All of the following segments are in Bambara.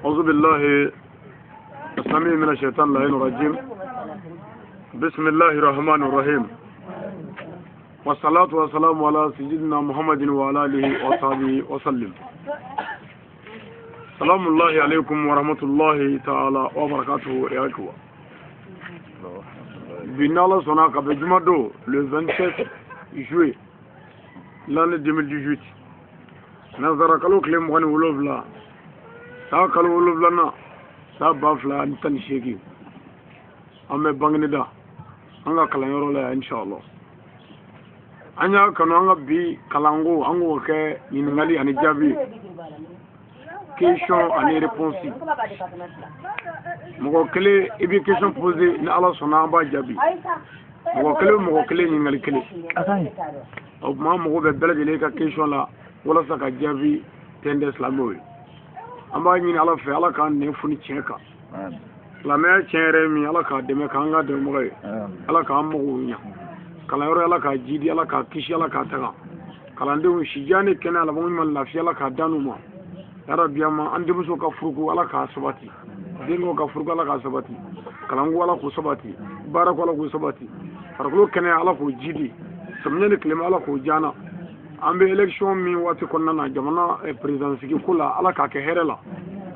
أعوذ بالله السميع من الشيطان اللعين الرجيم. بسم الله الرحمن الرحيم، والصلاة والسلام على سيدنا محمد وعلى آله وصحبه وسلم. سلام الله عليكم ورحمة الله تعالى وبركاته يا إخوة. Binala Sonaka Bejumado le 27 juillet l'année 2018. Nazara Kalo Klem Wani Ulovla. Sa Kalo Ulovlana. Sa Bafla Antan Sheki. Ame Bangnida. Anga Kalanyorola, inshallah. Anya Kananga Bi Kalango, Ango Ke, Ningali Anijabi. Question et réponse. Mon clé et bien question posée n'alla son amba jabi. Mon clé n'ingali clé. Au moment où vous belle de la question là, voilà ça qu'a jabi tendes la moue. Amba ni ala fait ala kan ne funi tcheka. La mère tient mi ala ka de mekanga de moue. Ala ka moue nya. Kala yoro ala ka jidi ala ka kishi ala ka taga. Kalande un shijane kena ala mo man la fi ala ka danuma. Arabiyama ande muso ka furuko ala ka sabati dengo ka furuko ala ka sabati kalangu ala ko sabati barako ala ko sabati farko kene ala ko jidi samnyane klema ala ko jana ambe election mi wati konna na jamana presidence ki kula ala ka ke herela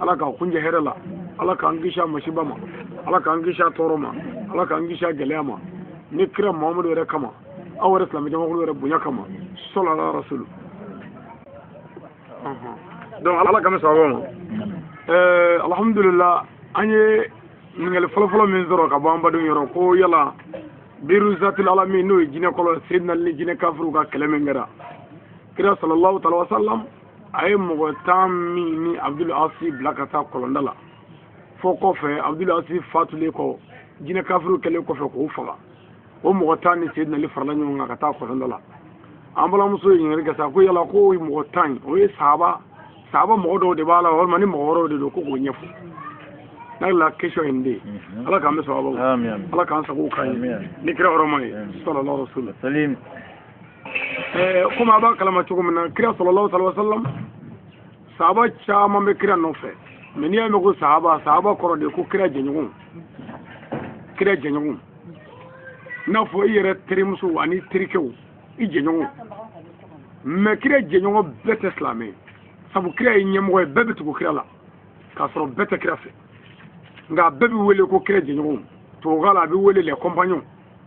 ala ka kunje herela ala ka angisha mashibama ala ka angisha toroma ala ka angisha gelema ni kira muhammadu re kama awre islam jama'a re bunya kama sallallahu rasul. Donc Allah comme ça va. Alhamdulillah anye ngel folo min zoro ka bamba do yoro ko yala biru zatul alamin no jine ko sidna li jine kafru ka keleme ngara kira sallallahu alaihi wasallam ay mo tammi ni Abdul Asib blakata ko ndala foko fe Abdul Asib fatule ko jine kafru kele ko fe ko faga o mo tani sidna li farlanyo ngaka ta ko ndala ambala muso yinga ga sa ko yala ko mo tan o sahaba modo de bala wal mani modo de ko ko nyefu na la question inde ala ka meso abo amen ala ka sa ko kai ni kira oromai sallallahu alaihi wasallam salim kuma ba kalama to kuma kira sallallahu alaihi wasallam sahaba chama me kira no fe meni ya me ko sahaba koro de ko kira jenyu na fo yere trimusu ani trikew I jenyu me kira jenyu bet islamé sabu kira nyemwe bebe to kira la ka soro bete kira fe nga bebe wele ko kira jenyo to gala be wele les compagnons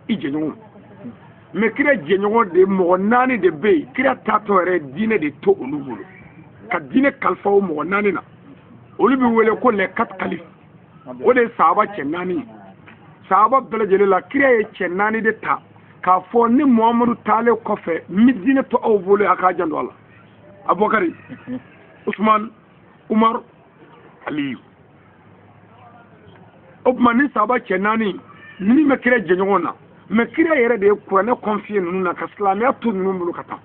I jenyo me kira jenyo de mo nani de be kira tato re dine de to olubulu ka dine kalfa o mo nani na olubi wele ko les quatre califes o de sahaba chenani sahaba bele jele la kira ye chenani de ta ka fo ni muhammadu tale ko fe midine to o vole aka jando ala abokari Ousmane, Umar, Aliyu. Obmani saba chenani ni me kire jenyona me kire yere de ko na confie nuna ka islamia to nunu bulu kata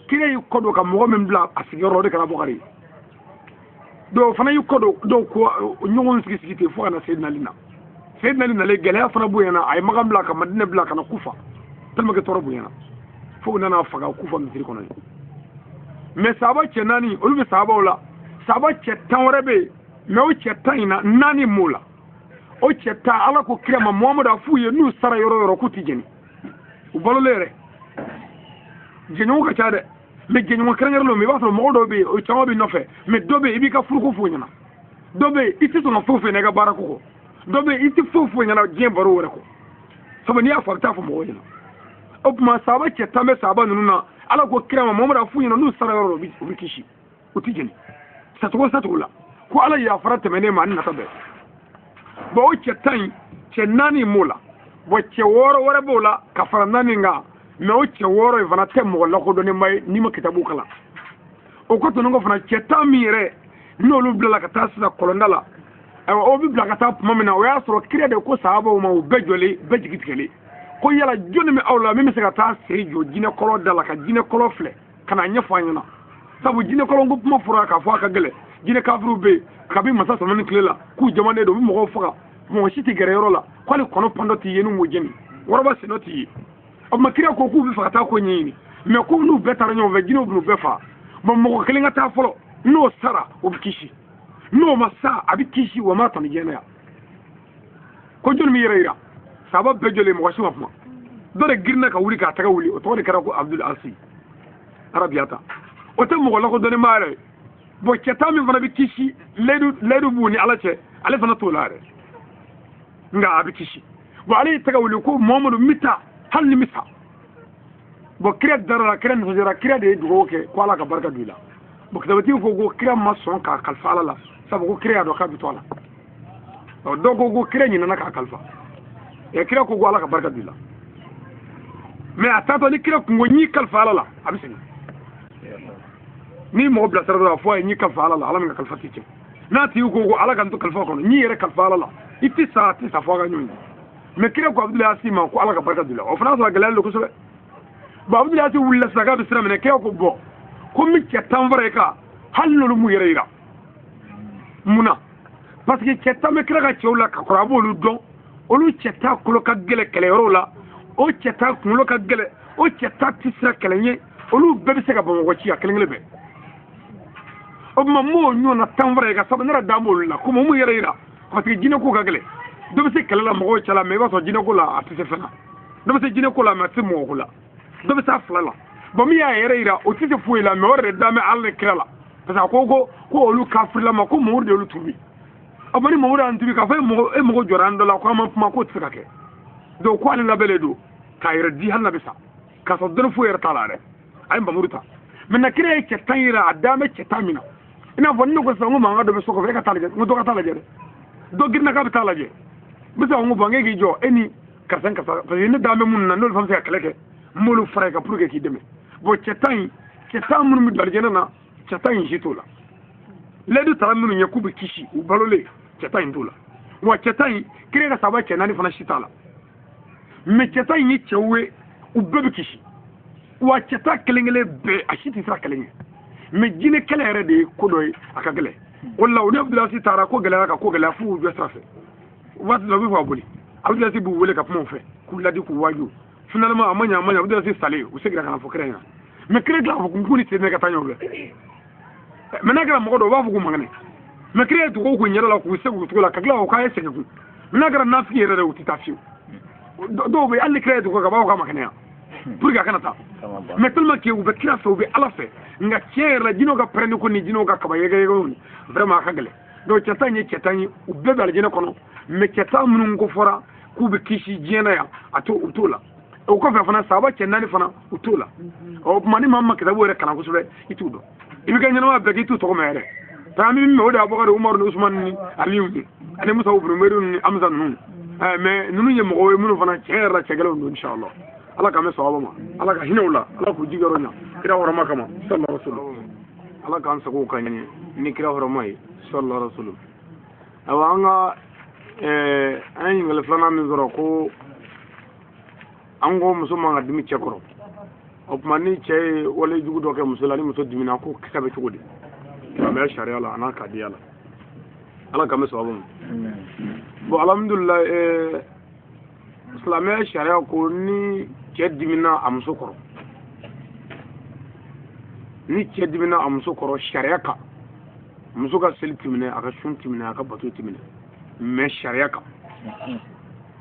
kire yu kodo ka mo men bla asigoro de kana bokari do fana yu kodo do ko nyongon sigi te fo na sayyidina lina le gele fana bu yana ay magam bla ka madina bla kana kufa talma ke toro bu yana fo na faga kufa mi kono mais sahaba chenani olu be sahaba wala sahaba chetan rebe mais o chetan ina nani mula o cheta ala ko krema muhammad afuye nu sara yoro ko tijeni u balolere jenyo ka chade mais jenyo krengere lo mi ba so mo do be o chawo bi nofe mais dobe ibi ka furu ko fu nyana dobe iti to no fofu ne ga barako ko dobe iti fofu nyana jembaro wore ko so ni afa ta fu mo nyana o ma sahaba chetan be sahaba nuna ala ko kirama muhammad afuyi no sara yoro bikishi utijeni satula ko ala ya farata mene ma na tabe bo o chetan chenani mula bo cheworo wore bola ka faranani nga me o cheworo ivana temo la ko doni mai ni ma kitabu kala o ko to ngo fana chetan mire no lu bla ka tasna kolondala o bi bla ka ta mamina o ya soro kire de ko sahaba o ma o bejole bejigitkele ko yala joni me awla mi se ka ta sey jo jine kolo dala ka jine kolo fle kana nyafa nyana sabu jine kolo ngo puma fura ka fo ka gele jine ka furu be ka bi masa samani klela ku jamane do mo faka mo shiti gere yoro la ko le kono pando ti yenu mo jeni woroba sinoti o makira ko ku bi faka ta ko nyini me ko nu betara nyo ve jine bu befa mo mo ko kelinga ta folo no sara o kishi no masa abi kishi wa mata ni jena ko jol mi yira sabab be jole mo wasu ma dore girna ka wuri ka taga wuli o to de kara ko Abdul Asi arabiyata o te mo la ko doni mare bo keta mi fana bi kishi ledu buni ala ce ala fana to lare nga abi kishi bo ali taga wuli ko Muhammadu mita hal ni mita bo kira dara kira no jara kira de dugo ke ko ala ka barka dula bo kitabati ko go kira mason ka kalfa ala la sabu ko kira do ka bitola o do go kira ni na ka kalfa e kira ko go ala ka barka dula mais atato ni kira ko ni kalfa ala la abisini ni mo bla sarada fo ni kalfa ala la ala mi kalfa ti na ti go ala kan to kalfa ko ni yere kalfa ala la itti saati sa fo ga nyoni mais kira ko Abdul Asi ma ko ala ka barka dula o fana so galal ko so ba Abdul Asi wulla saga bi sira mena kira ko bo ko mi cetam ka hal lolu mu yere ira muna parce que cetta me kira ka cewla ka korabo lu don olu cetta ko ka gele kele rola o cetta ko ka gele o cetta tisra kelenye olu bebe se ka bon ko ci akelengele be o ma mo nyona tamvare ka sabana da mo la ko mu yere ira parce que jine ko ka gele do be se kele la mo chala me ba so jine ko la atise fena do be se jine ko la ma se mo ko la do be sa flala bomi ya yere ira o tise fu ila me ore da me alle krala parce que ko olu kafir la ma ko mo de olu tubi abani mo ran tubi ka fa mo jorando la ko ma ko tsaka ke do ko ala labele do kayra di hal nabisa ka so don fu yere talare ay mbamurta men na kire ke tayira adame ke tamina ina vonni ko so ngoma ngado be so ko ka talaje ngo do ka talaje do girna ka talaje bisa ngo bange gi jo eni karsan ka fa ni dame mun na no fam se kaleke molu fray ka pour que ki deme bo cetan mun mi darjena na cetan jitola ledu taramunu nyakubu kishi u balole cetan dola wa cetan kire ka saba kenani fana shitala me cetan yi chewe u bebe kishi wa ceta kelengele be ashiti sra kelenge me jine kelere de kodoy akagele walla o Abdul Asi tara ko gele ka ko gele fu jo strafe wat lo bi fa boli Abdul Asi bu wele ka mo fe ku ladi ku waju finalement amanya Abdul Asi salé o segira kana fo krenya me kire la fo ku ni tene ka tanyo be me na gara mo do ba fo ku magane me kire to ko ku nyela la ku segu to la ka gla o ka ese ku me na gara na fi yere o titafiu do be alle kire to ko ka ba ko magane pour que kana ta mais tellement que ube kira so be ala fe nga tiere jino ga prendre ko ni jino ga kaba yega yega vraiment kagale do cetanye ube dal jino kono mais ceta mun ko fora ku be kishi jena ya ato utola o ko fe fana saba cendani fana utola o mani mamma ke dabo re kana ko sube itudo ibi ga nyama be gitu to ko mere tami mi o da Abubakar Umar Usman ni Aliyu ni ani Musa ibn Umayr ni Amza nun mais nunu ye mo o mun fana tiere cegalo inshallah ala ka me sawaba ma ala ka hinawla ala ku jigaro nya kira horoma kama sallallahu alaihi wasallam ala kan sako kan ni kira horoma yi sallallahu alaihi wasallam awanga an ngale flana mi zoro ko ango musuma ngadimi chekoro opmani che wala jugu doke musulani muso dimina ko kitabe chugudi ma sharia la ana ka diala ala ka me sawaba bo alhamdulillah islamiyya sharia ko ni kedimina amso koro ni kedimina amso koro sharia ka muso ka seltimine aka shuntimine aka batutimine me sharia ka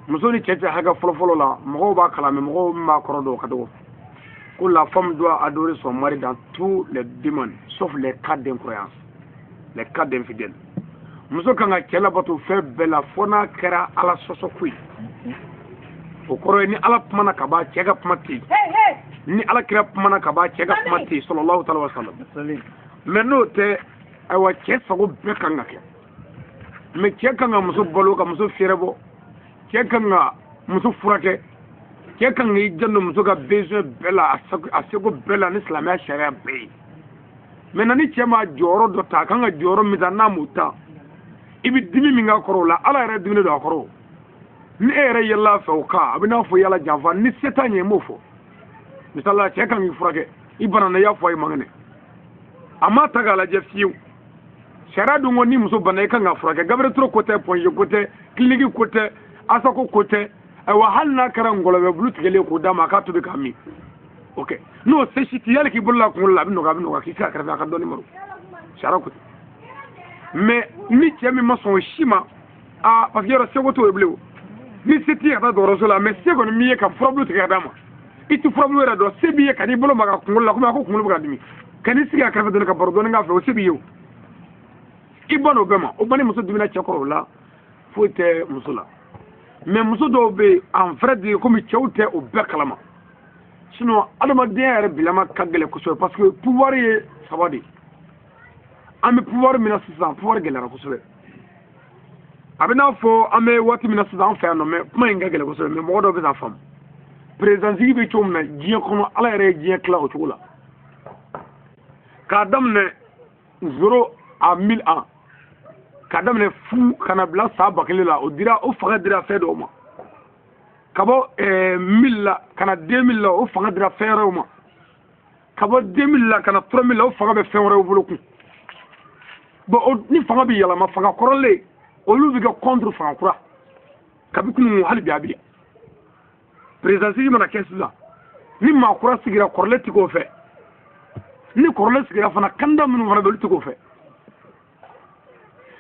muso ni kete haga folo la mo ba kala me mo ma koro do ka do ko la femme doit adorer son mari dans tous les domaines sauf les cas d'incroyance les cas d'infidèle muso kanga kela batu fe bela fona kera ala soso kui o koro ni ala pumana kaba cega pumati ni ala kira pumana kaba cega pumati sallallahu alaihi wasallam menno te awa ce sago be kanga ke me ce kanga muso bolo ka muso firebo ce kanga muso furake ce kanga ijanno muso ga besoin bela asego bela ni islamia sharia be menani ce ma joro do ta kanga joro mitana muta ibi dimi minga koro la ala re dimi do koro ni ere yalla fawka abina fo yalla janfa ni setanye mofo misalla ce kan furake ibana na ya fo ay mangane amma tagala je fiu sharadu ngoni muso bana kan furake gabre tro côté point je côté clinique côté asako côté wa halna karan golobe blut gele ko dama ka to be kami okay no se shiti yalla ki bulla ko la bino ka ki ka karfa ka doni maru sharako mais ni cɛ min ma sɔn o si ma parce que yɔrɔ seko t'o ye bilen o ni se t'i ka taa dɔgɔtɔrɔso la mais se kɔni min ye ka furabulu tigɛ ka d'a ma i tɛ furabulu yɛrɛ dɔn se b'i ye ka n'i bolo maga kunkolo la komi a ko kunkolo bɛ ka dimi ka n'i sigi a kɛrɛfɛ dɔrɔn ka baro dɔɔni k'a fɛ o se b'i ye o i ban o bɛɛ ma o ban ni muso dimina cɛ kɔrɔ o la foyi tɛ muso la mais muso dɔw bɛ yen en vrai dire komi cɛw tɛ o bɛɛ kalama sinon adamadenya yɛrɛ bilama ka gɛlɛn kosɛbɛ parce que pouvoir ye saba de ye an bɛ pouvoir min na sisan pouvoir gɛlɛyara kosɛbɛ a bɛ n'a fɔ an bɛ waati min na sisan an fɛ yan nɔ mais kuma in ka gɛlɛn kosɛbɛ mais mɔgɔ dɔw bɛ n'a faamu président sigi bɛ cogo min na diɲɛ kɔnɔ ala yɛrɛ ye diɲɛ tila o cogo la k'a daminɛ 0 à 1000 ans k'a daminɛ fu kana bila sa 1000 la o dira o fanga dira fɛn dɔw ma ka bɔ 1000 la kana 2000 la o fanga dira fɛn wɛrɛw ma ka bɔ 2000 la kana 3000 la o fanga bɛ fɛn wɛrɛw bolo kun bon ni fanga bɛ yɛlɛma fanga kɔrɔlen olu bɛ kɛ contre fanga kura kabi kunu hali bi a bɛ yan président sigi mana kɛ sisan ni maa kura sigira kɔrɔlen tɛ k'o fɛ ni kɔrɔlen sigira fana kanda minnu fana bɛ olu tɛ k'o fɛ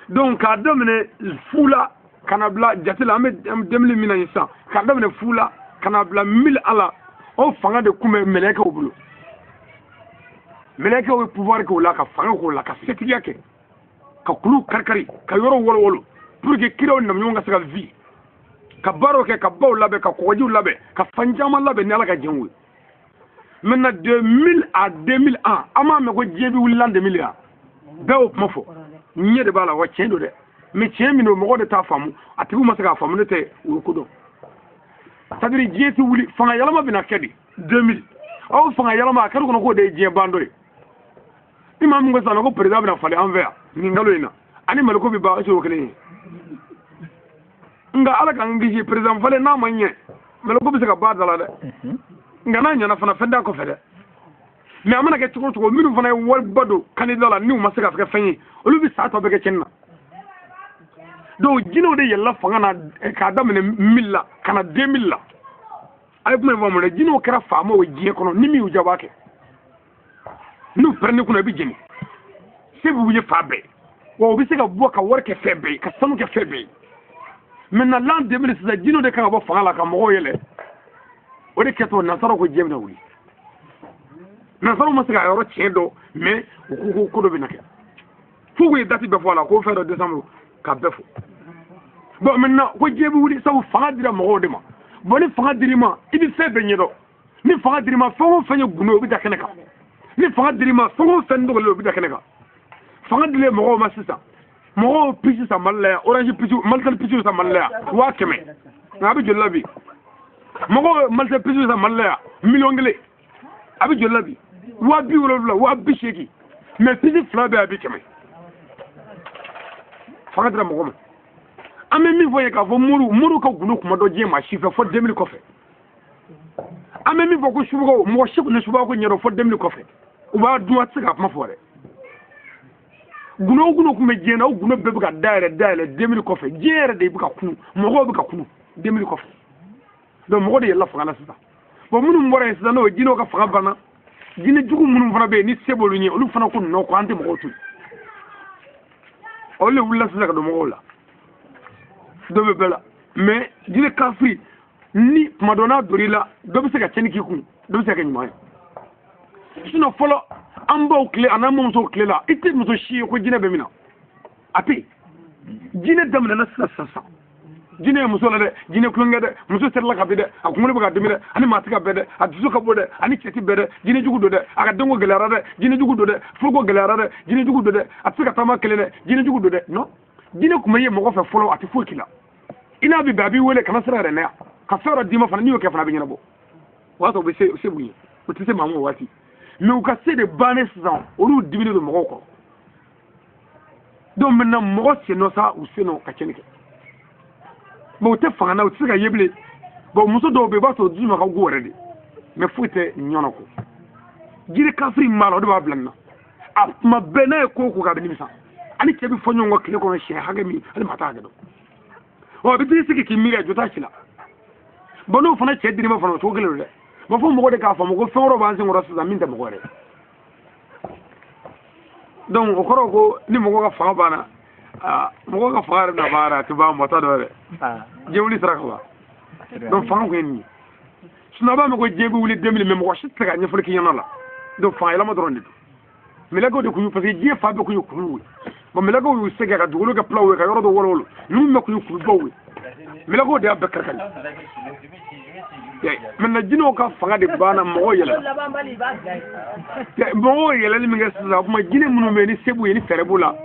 donc k'a daminɛ fu la kana bila jate la an bɛ 2000 min na yen sisan k'a daminɛ fu la kana bila 1000 ans la o fanga de tun bɛ mɛlɛkɛw bolo mɛlɛkɛw ye pouvoir k'o la ka fanga k'o la ka setigiya kɛ ka kulu kari ka yɔrɔ wolowolo pour que kiraw namuɲɔgɔn ka se ka vi ka baaraw kɛ ka baw labɛn ka kɔgɔjiw labɛn ka fan caman labɛn ni ala ka jɛnw ye maintenant de 1000 à 2001 an m'a mɛn ko diɲɛ bɛ wuli l'an 2000 yan bɛɛ y'o kuma fɔ ɲɛ de b'a la wa tiɲɛ don dɛ mais tiɲɛ min don mɔgɔ de t'a faamu a tigiw ma se k'a faamu ne tɛ o ye ko dɔn c'est à dire diɲɛ tɛ wuli fanga yɛlɛma bɛna kɛ de 2000 aw fanga yɛlɛma a kɛra kɔnɔ k'o de ye diɲɛ ban dɔ ye ni maa min ko sisan ko président bɛna falen an fɛ yan nin kalo in na ani maliko bɛ ban est-ce que o kelen ye nka ala k'an kisi président falen n'a ma ɲɛ maliko bɛ se ka ban da la dɛ nka n'a ɲɛna fana fɛn t'a kɔfɛ dɛ mais a mana kɛ cogo o cogo minnu fana ye wariba don candidat la n'u ma se ka kɛ fɛn ye olu bɛ sa tɔ bɛ kɛ cɛnni na donc jinɛw de yɛlɛla fanga na k'a daminɛ 1000 la ka na 2000 la a ye kuma in fɔ mun na jinɛw kɛra faamaw ye diɲɛ kɔnɔ ni min y'u diya u b'a kɛ n'u pɛrɛnni kunna i bɛ jeni se b'u ye fa bɛɛ wa u bɛ se ka bɔ ka wari kɛ fɛn bɛɛ ye ka sanu kɛ fɛn bɛɛ ye maintenant l'an 2000 sisan jinɛw de kan ka bɔ fanga la ka mɔgɔw yɛlɛ o de kɛtɔ nansaraw ko diɲɛ bɛna wuli nansaraw ma se ka yɔrɔ tiɲɛ dɔn mais u ko ko dɔ bɛna kɛ fo k'u ye date bɛɛ fɔ a la ko fɛn dɔ décembre ka bɛɛ fɔ bon maintenant ko diɲɛ bɛ wuli sabu fanga dira mɔgɔw de ma bon ni fanga dir'i ma i bɛ fɛn bɛɛ ɲɛdɔn ni fanga dir'i ma fɛn o fɛn ye gundo o bɛ da kɛnɛ kan ni fanga dir'i ma fɛn o fɛn dɔgɔlen o bɛ da kɛnɛ kan fanga dilen mɔgɔw ma sisan mɔgɔw pisi san Mali la yan orange pisi Malitel pisi san Mali la yan 100 nka a bɛ joli la bi mɔgɔw Malitel pisi san Mali la yan 1,000,000 a bɛ joli la bi 70,000 80,000 mais pisi 2 bɛɛ a bɛ 100 fanga dira mɔgɔ ma an bɛ min fɔ ye k'a fɔ muru ka gundo kuma dɔ diɲɛ ma si fɛ fo 2000 kɔfɛ an bɛ min fɔ ko subaga mɔgɔ si tun tɛ subaga ko ɲɛdɔn fo 2000 kɔfɛ u b'a dun a tɛ se k'a kuma fɔ dɛ gundo tun bɛ diɲɛ na o gundo bɛɛ bɛ ka dayɛlɛ 2000 kɔfɛ diɲɛ yɛrɛ de bɛ ka kunu mɔgɔw bɛ ka kunu 2000 kɔfɛ donc mɔgɔ de yɛlɛla fanga la sisan bon minnu bɔra yen sisan n'o ye jinɛw ka fanga banna jinɛ jugu minnu fana bɛ yen ni se b'olu ɲɛ olu fana ko nɔ ko an tɛ mɔgɔw to yen olu de wulila sisan ka don mɔgɔw la dɔ bɛ bɛɛ la mais jinɛ kafiri ni tuma dɔ n'a dor'i la dɔ bɛ se ka tiɲɛni k'i kun dɔ bɛ se ka kɛ ɲuman ye sinon fɔlɔ an baw tile a n'an bamusow tile la i tɛ muso si ye ko jinɛ bɛ min na a tɛ yen jinɛ daminɛna sisan jinɛ ye muso la dɛ jinɛ tulonkɛ dɛ muso serila ka bin dɛ a kunkolo bɛ ka dimi dɛ ani maa tɛ ka bɛɛ dɛ a dusu ka bɔ dɛ ani cɛ tɛ bɛɛ dɛ jinɛ jugu don dɛ a ka denko gɛlɛyara dɛ jinɛ jugu don dɛ furuko gɛlɛyara dɛ jinɛ jugu don dɛ a tɛ se ka taama kelen dɛ jinɛ jugu don dɛ non jinɛ tun bɛ ye mɔgɔ fɛ fɔlɔ a tɛ foyi k'i la i n'a bɛ bɛn a b'i wele kana sira yɛrɛ na yan ka fɛn dɔ d'i ma fana n'i y'o kɛ fana a bɛ ɲɛnabɔ o y'a sɔrɔ u bɛ se b'u ye u tɛ se maa ma o waati mais u ka se de bannen sisan olu diminen don mɔgɔw kɔrɔ donc maintenant mɔgɔ sen nɔ sa u sen nɔ ka tiɲɛni kɛ bon u tɛ fanga na u tɛ se ka ye bilen bon muso dɔw bɛ yen i b'a sɔrɔ dusu ma ka go yɛrɛ de mais foyi tɛ ɲɔnɔ ko jiri kafiri min b'a la o de b'a bila nin na a tuma bɛɛ n'a ye ko o ko k'a bɛ nimisa ani cɛ bɛ fɔ ɲɔgɔn kɔ tile kɔnɔ siɲɛ hakɛ min hali maa t'a hakɛ dɔn a bɛ t'i sigi k'i miiri a jɔ t'a si la bon n'o fana cɛ dir'i ma fana o cogo kelen don dɛ bon fo mɔgɔ de k'a faamu ko fɛn wɛrɛ b'an sen kɔrɔ sisan min tɛ mɔgɔ yɛrɛ donc o kɔrɔ ko ni mɔgɔ ka fanga banna mɔgɔ ka fanga yɛrɛ na baara a tɛ ban mɔta dɔ yɛrɛ diɲɛ wuli sira ka wa donc fanga kun ye nin ye sinon a b'a mɛn ko diɲɛ bɛ wuli 2000 mais mɔgɔ si tɛ se ka ɲɛfɔli k'i ɲɛna la donc fanga yɛlɛma dɔrɔn de don mɛlɛkɛw de kun y'u parce que diɲɛ fa bɛɛ kun ye kuluw ye bon mɛlɛkɛw y'u se ka dugukolo kɛ pulaw ye ka yɔrɔ dɔ wolowolo ninnu bɛɛ kun ye kulubaw ye mɛlɛkɛw de y'a bɛɛ kari-kari maintenant jinɛw ka fanga de banna mɔgɔw yɛlɛla mɔgɔw yɛlɛli min kɛ sisan o tuma jinɛ minnu bɛ yen ni se b'u ye ni fɛɛrɛ b'u la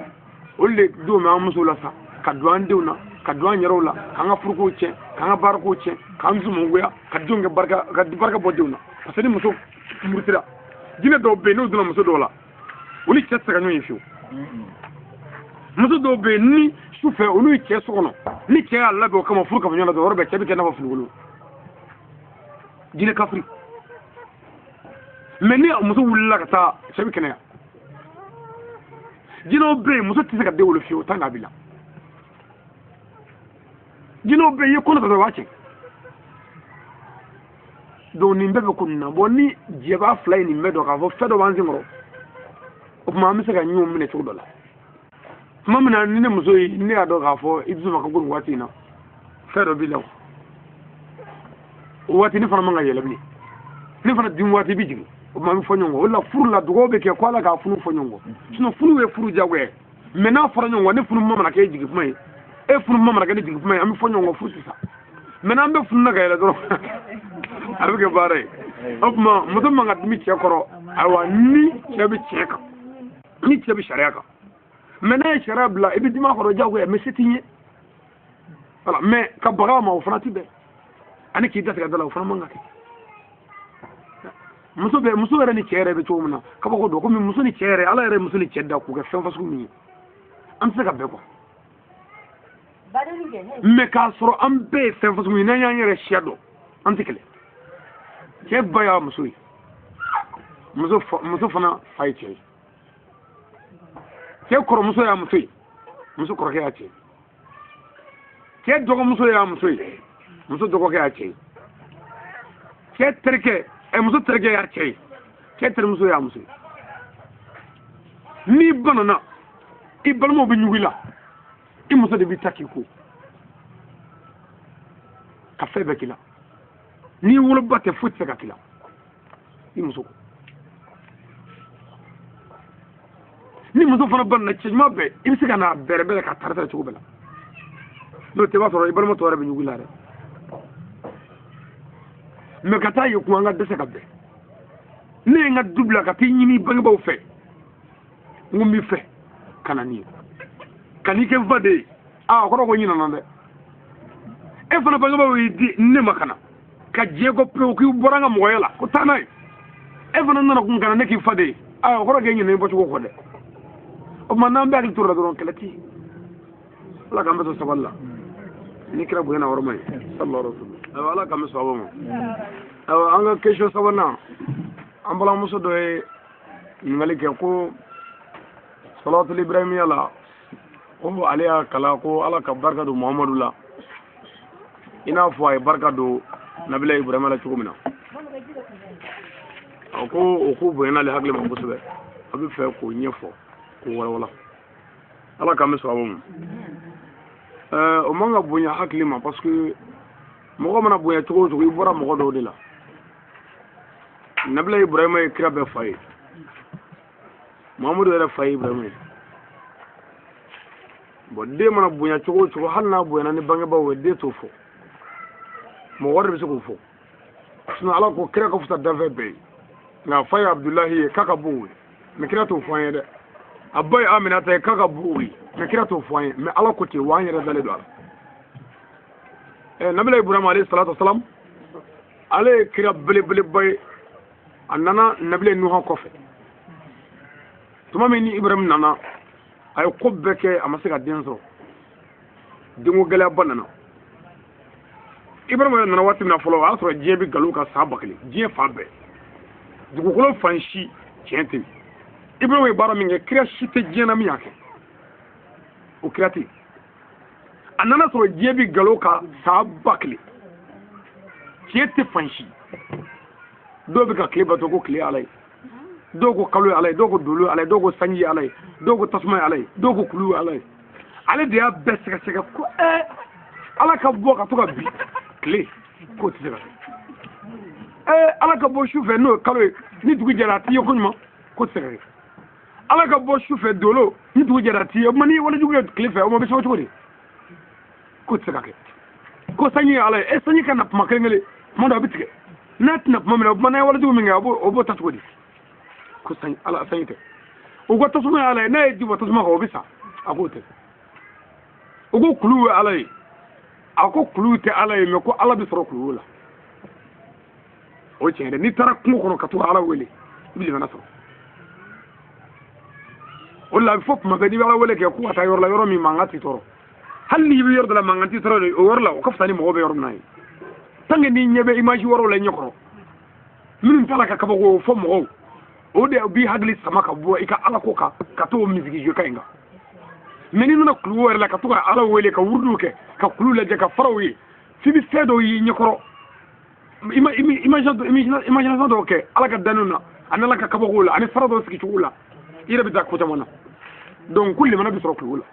olu de don bɛ an musow la sa ka don an denw na ka don an yɛrɛw la k'an ka furukow tiɲɛ k'an ka baarakow tiɲɛ k'an zumangoya ka denw kɛ barika bɔ denw na parce que ni muso murutira jinɛ dɔw bɛ yen n'u donna muso dɔw la olu cɛ tɛ se ka ɲɔgɔn ye fiyewu muso dɔw bɛ yen ni su fɛ olu ye cɛ so kɔnɔ ni cɛ y'a labɛn o kama furu ka bɔ ɲɔgɔn na dɔrɔn cɛ bɛ kɛ i n'a fɔ finikolo jinɛ kafiri mais ni muso wulila ka taa cɛ bɛ kɛnɛya jinɛw bɛ yen muso tɛ se ka den wolo fiyewu tant que a b'i la jinɛw bɛ yen i ye kɔnɔ ta dɔrɔn o b'a cɛ donc nin bɛɛ bɛ ko nin na bon ni jɛba fila ye nin bɛɛ dɔn k'a fɔ fɛn dɔ b'an sen kɔrɔ o tuma an bɛ se ka ɲɔgɔn minɛ cogo dɔ la tuma min na ni ne muso ye ne y'a dɔn k'a fɔ i dusu ma ka ko nin waati in na fɛn dɔ b'i la o waati ne fana man ka yɛlɛ bilen ne fana dimi waati bɛ jigin o tuma an bɛ fɔ ɲɔgɔn kɔ o de la furu la dugawu bɛ kɛ ko ala k'a funu fɔ ɲɔgɔn kɔ sinon furu ye furu diyagoya ye mais n'a fɔra ɲɔgɔn kɔ ne funu ma mana kɛ jigin kuma ye e funu ma mana kɛ ne jigin kuma ye an bɛ fɔ ɲɔgɔn kɔ furu sisan mais n'an bɛ funu na ka yɛlɛ dɔrɔn a bɛ kɛ baara ye o tuma muso man ka dimi cɛ kɔrɔ ayiwa ni cɛ bɛ tiɲɛ kan ni cɛ bɛ sariya kan mais n'a ye sariya bila i bɛ dimi a kɔrɔ diyagoya mais se t'i ɲɛ voilà mais ka baga a ma o fana tɛ bɛn ani k'i datigɛ dɔ la o fana man ka kɛ muso yɛrɛ ni cɛ yɛrɛ bɛ cogo min na kabako don komi muso ni cɛ yɛrɛ ala yɛrɛ muso ni cɛ da k'u kɛ fɛn fasugu min ye an tɛ se ka bɛɛ kuwa mais k'a sɔrɔ an bɛɛ ye fɛn fasugu min n'an y'an yɛrɛ siya dɔn an tɛ kɛlɛ cɛ ba y'a muso ye muso fana fa ye cɛ ye cɛ kɔrɔmuso y'a muso ye muso kɔrɔkɛ y'a cɛ ye cɛ dɔgɔmuso y'a muso ye muso dɔgɔkɛ y'a cɛ ye cɛ terikɛ muso terikɛ y'a cɛ ye cɛ terimuso y'a muso ye n'i banana i balimaw bɛ ɲugu i la i muso de b'i ta k'i ko ka fɛn bɛɛ k'i la n'i woloba tɛ foyi tɛ se ka k'i la i muso ko ni muso fana banana cɛ ɲuman bɛɛ i bɛ se ka n'a bɛrɛbɛrɛ ka tari cogo bɛɛ la n'o tɛ i b'a sɔrɔ i balimatɔ yɛrɛ bɛ ɲugu i la dɛ mais ka taa ye kun an ka dɛsɛ ka bɛn ne ye n ka du bila ka t'i ɲini bangebaaw fɛ n ko n b'i fɛ ka na nin ye ka n'i kɛ n fa de ye o kɔrɔ ko ɲinana dɛ e fana bangebaaw y'i di ne ma ka na ka diɲɛ ko pewu k'i bɔra an ka mɔgɔya la ko taa n'a ye e fana nana kun ka na ne k'i fa de ye o kɔrɔ k'e ɲinɛ i bɔcogo kɔ dɛ o tuma n'an bɛ hakili to la dɔrɔn kɛlɛ tɛ yen ala k'an bɛ to sabali la ni kira bonya na yɔrɔ ma ye sallallahu alaihi wa sallam ayiwa ala k'an bɛ sɔn a ma ayiwa an ka question sabanan an balimamuso dɔ ye ɲininkali kɛ ko salatul ibrahimiya la ko ale y'a kalan ko ala ka barika don muhamadu la i n'a fɔ a ye barika don nabila ibrahima la cogo min na ko o ko bonyana ale hakili ma kosɛbɛ a bɛ fɛ k'o ɲɛfɔ k'o walawala ala k'an bɛ sɔn a ma o man ka bonya hakili ma parce que mɔgɔ mana bonya cogo o cogo i bɔra mɔgɔ dɔw de la nabila ibrahima ye kira bɛɛ fa ye muhamadu yɛrɛ fa ye ibrahima ye bon den mana bonya cogo o cogo hali n'a bonyana ni bangebaaw ye den t'o fɔ mɔgɔ wɛrɛ de bɛ se k'o fɔ sinon ala ko kira ka fisa danfɛn bɛɛ ye nka fa ye abdulahi ye k'a ka bon o ye mais kira t'o fɔ an ye dɛ a ba ye aminata ye k'a ka bon o ye mais kira t'o fɔ an ye mais ala ko ten wa an yɛrɛ dalen don a la nabila ibrahima alayhi salatu wasalam ale ye kira belebeleba ye a nana nabila nuha kɔfɛ tuma min ni ibrahima nana a ye ko bɛɛ kɛ a ma se ka den sɔrɔ denko gɛlɛyaba nana ibrahima nana waati min na fɔlɔ o y'a sɔrɔ diɲɛ bɛ nkalon kan san 1000 diɲɛ fan bɛɛ dugukolo fan si tiɲɛ tɛ yen ibrahima ye baara min kɛ kira si tɛ diɲɛ na min y'a kɛ o kira tɛ yen a nana sɔrɔ diɲɛ bɛ nkalon kan san 1000 tiɲɛ tɛ fan si dɔw bɛ ka tile bato ko tile ala ye dɔw ko kalo ye ala ye dɔw ko dolo ye ala ye dɔw ko sanji ye ala ye dɔw ko tasuma ye ala ye dɔw ko kulu ye ala ye ale de y'a bɛɛ sɛgɛsɛgɛ ko ala ka bɔ ka to ka bi tile k'o tɛ se ka kɛ ala ka bɔ su fɛ n'o ye kalo ye ni dugu jɛra a t'i ye ko ɲuman k'o tɛ se ka kɛ ala ka bɔ su fɛ dolo ni dugu jɛra a t'i ye o ma n'i ye walejugu ye tile fɛ o ma bɛ cogo di k'o tɛ se ka kɛ ko sanji ye ala ye sanji ka na kuma kelen kelen kuma dɔ a bɛ tigɛ n'a tɛna kuma min na o kuma n'a ye walejugu min kɛ o b'o ta cogo di ko sanji ala sanji tɛ o ko tasuma ye ala ye n'a ye ji bɔ tasuma kan o bɛ sa a k'o tɛ o ko kulu ye ala ye a ko kulu tɛ ala ye mɛ ko ala bɛ sɔrɔ kulu la o ye tiɲɛ dɛ n'i taara kungo kɔnɔ ka to ala wele i bɛ limana sɔrɔ o la a bɛ fɔ tuma bɛɛ n'i bɛ ala wele kɛ ko ka taa yɔrɔ la yɔrɔ min mankan t'i tɔɔrɔ hali n'i bɛ yɔrɔ dɔ la mankan t'i tɔɔrɔ o yɔrɔ la o ka fisa ni mɔgɔ bɛ yɔrɔ min na ye tant que n'i ɲɛ bɛ image wɛrɛw la ɲɛkɔrɔ minnu t'a la ka kabako fɔ mɔgɔw o de b'i hakili sama ka bɔ i ka ala ko kan ka t'o misigi jo ka in kan mais n'i nana kulu wɛrɛ la ka to ka ala wele ka wuruduw kɛ ka kulu lajɛ ka faraw ye f'i bɛ fɛn dɔw y'i ɲɛkɔrɔ imagination dɔw kɛ ala ka danniw na ani ala ka kabakow la ani fara dɔw sigi cogo la i yɛrɛ bɛ taa ko caman na donc ko limana bɛ sɔrɔ kulu la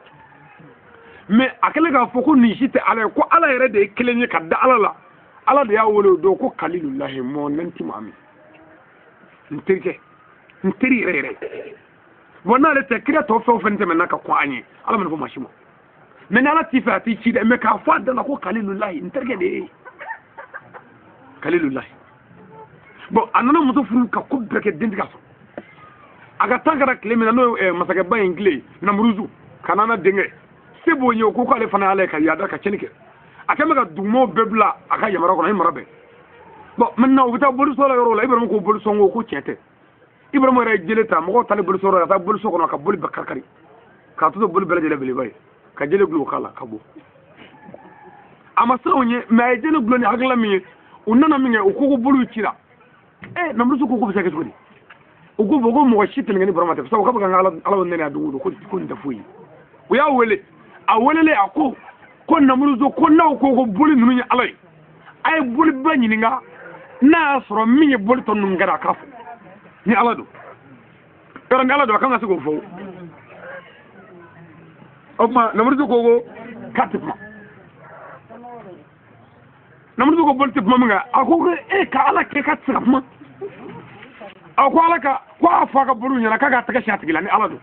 mais a kɛlen k'a fɔ ko nin si tɛ ala ye ko ala yɛrɛ de ye kelen ye ka da ala la ala de y'a wele o don ko kalilulahi mon intime ami n terikɛ n teri yɛrɛ yɛrɛ bon n'ale tɛ kira tɔ fɛn o fɛn tɛmɛna ka kɔn an ye ala mana fɔ maa si ma mais ni ala t'i fɛ a t'i ci dɛ mais k'a fɔ a da la ko kalilulahi n terikɛ de ye kalilulahi bon a nana muso furu ka ko bɛɛ kɛ dentigi sɔrɔ a ka tan kɛra tile min na n'o ye masakɛba in tile namuruzu kanana denkɛ se b'o ye o ko k'ale fana y'ale ka yaada ka tiɲɛni kɛ a kɛn bɛ ka dugumɔgɔw bɛɛ bila a ka yamara kɔnɔ a ye mara bɛɛ bon maintenant u bɛ taa boliso la yɔrɔ la Ibrahima ko boliso n ko ko tiɲɛ tɛ Ibrahima yɛrɛ ye jele ta mɔgɔw taalen boliso la ka taa boliso kɔnɔ ka boli bɛɛ kari-kari k'a to boli bɛɛ lajɛlen belebeleba ye ka jele gulo k'a la ka bɔ a ma siran o ɲɛ mais a ye jele gulo ni hakilila min ye u nana min kɛ u ko ko boliw cira namurusu ko ko bɛ se ka kɛ cogo di u ko ko mɔgɔ si tɛmɛ ni Ibrahima tɛ sabu k'a bɛ ka ala nɛnɛ a don o don ko nin tɛ foyi ye u y'a wele a welele a ko namuruzu ko n'aw ko boli ninnu ye ala ye a ye boli bɛɛ ɲininka n'a y'a sɔrɔ min ye boli tɔ ninnu kɛra a k'a fɔ ni ala don yɔrɔ ni ala don a kan ka se k'o fɔ o tuma namuruzu ko k'a tɛ kuma namuruzu ko boli tɛ kuma min kan a ko ka ala kɛ ka tɛ se ka kuma a ko ala ka ko a fɔ a ka boliw ɲɛna k'a ka tɛgɛ si a tigi la ni ala don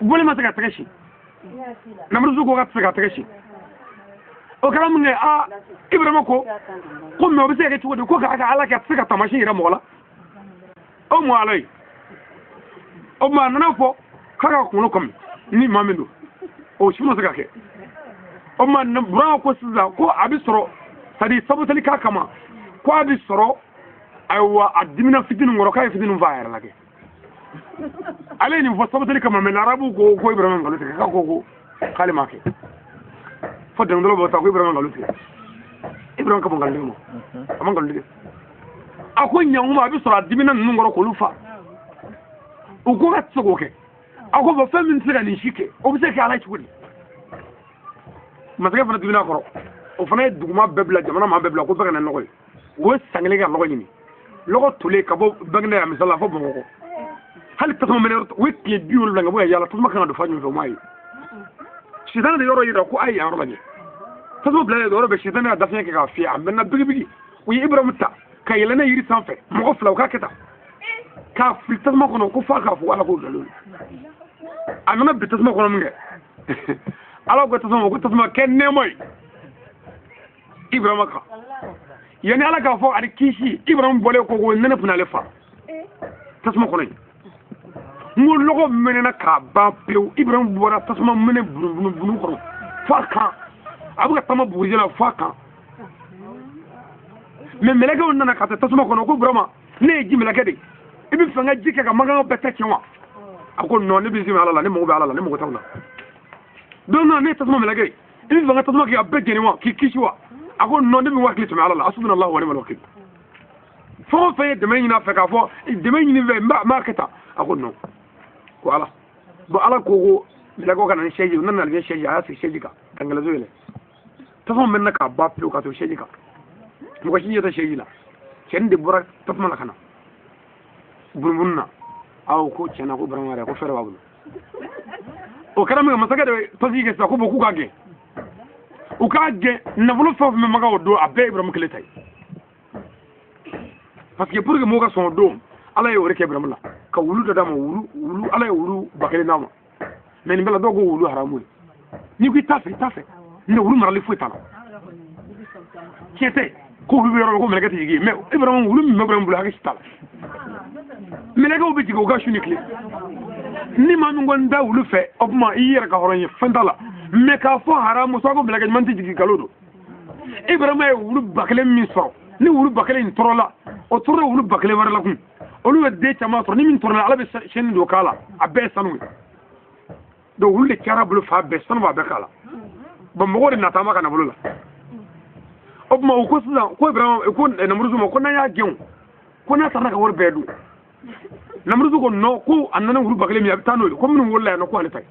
boli ma se ka tɛgɛ si namuruzu ko ka tɛ se ka tɛgɛ si o kɛra min kɛ Ibrahima ko mais o bɛ se ka kɛ cogo di ko k'a ka ala kɛ a tɛ se ka tamasi yɛrɛ mɔgɔ la o mun ala ye o tuma a nana fɔ k'a ka kunkolo kɔmi ni maa min don o si ma se ka kɛ o tuma Burama ko sisan ko a bɛ sɔrɔ c'est à dire sabutali k'a kama ko a bɛ sɔrɔ ayiwa a dimina fitinin kɔrɔ k'a ye fitinin f'a yɛrɛ la kɛ ale ye nin fɔ sabutali kama mais arabu ko Ibrahima nkalon tigɛ k'a ko k'ale m'a kɛ fo dɛmɛtɔlaw b'a ta ko Ibrahima nkalon tigɛ Ibrahima ka bɔ nkalon tigɛ ma a ma nkalon tigɛ a ko ɲankuma a bɛ sɔrɔ a dimina ninnu kɔrɔ k'olu fa u ko ka tɛ se k'o kɛ a ko bɔn fɛn min tɛ se ka nin si kɛ o bɛ se ka kɛ ala ye cogo di masakɛ fana dimina kɔrɔ o fana ye duguma bɛɛ bila jamana maa bɛɛ bila ko bɛɛ ka na nɔgɔ ye o ye san kelen kɛ ka nɔgɔ ɲini lɔgɔ tolen ka bɔ Baginda yan misali la fo Bamakɔ hali tasuma mɛnɛ u ye tile 70 ka bɔ yaala tasuma kan ka don fa ɲɔgɔn fɛ o m'a ye sitani de yɔrɔ yira ko a ye yan yɔrɔ lajɛ tasuma bilalen don yɔrɔ bɛɛ sitani ka dafiɲɛ kɛ k'a fiyɛ a mɛnna bigibigi u ye Ibrahima ta ka yɛlɛ ne yiri sanfɛ mɔgɔ fila u k'a kɛ tan k'a fili tasuma kɔnɔ ko f'a k'a fɔ ala k'o nkalon a nana bi tasuma kɔnɔ min kɛ ala ko tasuma ko tasuma kɛ nɛɛma ye Ibrahima kan yanni ala k'a fɔ ani kisi Ibrahima bɔlen ko nɛnɛ tun n'ale fa tasuma kɔnɔ yen n ko lɔgɔ mɛnɛna k'a ban pewu Ibrahima bɔra tasuma mɛnɛ bunu kɔnɔ f'a kan a bɛ ka taama bugurijɛ la f'a kan mais mɛlɛkɛw nana ka taa tasuma kɔnɔ ko Ibrahima ne ye ji mɛlɛkɛ de i bɛ fɛ n ka ji kɛ ka mankan bɛɛ tɛ tiɲɛ wa a ko non ne bɛ sin ala la ne mago bɛ ala la ne mago t'aw la don dɔ ne ye tasuma mɛlɛkɛ i bɛ fɛ n ka tasuma kɛ ka bɛɛ jeni wa k'i kisi wa a ko non ne bɛ hakili tɛmɛ ala la hasbunallahu wa ni'mal wakil fɛn o fɛn ye dɛmɛ ɲini a fɛ k'a fɔ dɛmɛ ɲini fɛ n b'a kɛ tan a ko non ko ala bon ala ko mɛlɛkɛw ka na ni sɛji u nana ni sɛji a y'a sigi sɛji kan ka ngɛlɛso yɛlɛ tasuma mɛnna k'a ba pewu ka to sɛji kan mɔgɔ si ɲɛ tɛ sɛji la cɛnin de bɔra tasuma la ka na bunubunu na aw ko tiɲɛna ko Ibrahima yɛrɛ ko fɛrɛ b'a bolo o kɛra min masakɛ de tɔsi kɛ sa ko bɔ k'u ka gɛn u k'a gɛn nafolo fɛn o fɛn maga o don a bɛɛ Ibrahima kelen ta ye parce que pour que mɔgɔw ka sɔn o don ala ye o de kɛ Ibrahima la ka wulu dɔ d'a ma wulu ala ye wulu 1000 d'a ma mais nin bɛɛ la dɔw ko wulu haramu ye n'i ko i t'a fɛ ne wulu marali foyi t'a la tiɲɛ tɛ ko wulu bɛ yɔrɔ la ko mɛlɛkɛ tɛ jigin mais Ibrahima wulu min bɛ Ibrahima bolo hakɛ si t'a la mɛlɛkɛw bɛ jigin u ka su ni tile ni maa min kɔni da wulu fɛ o tuma i yɛrɛ ka hɔrɔn ye fɛn t'a la mais k'a fɔ haramu sɔ ko mɛlɛkɛ ɲuman tɛ jigin nkalon don Ibrahima ye wulu 1000 min sɔrɔ ni wulu 1000 in tɔrɔla o tɔrɔ wulu 1000 wɛrɛ la kun olu ye den caman sɔrɔ ni min tɔrɔla ala bɛ sɛni don k'a la a bɛɛ ye sanu ye donc wulu de cayara bolo fa bɛɛ sanu b'a bɛɛ k'a la bon mɔgɔw de nataama ka nafolo la o tuma u ko sisan ko Ibrahima ko Namuruzu ma ko n'an y'a gɛn ko n'a taara ka wari bɛɛ dun Namuruzu ko non ko a nana wulu 1000 min a bɛ taa n'o ye ko minnu wolola yan nɔ ko ale ta ye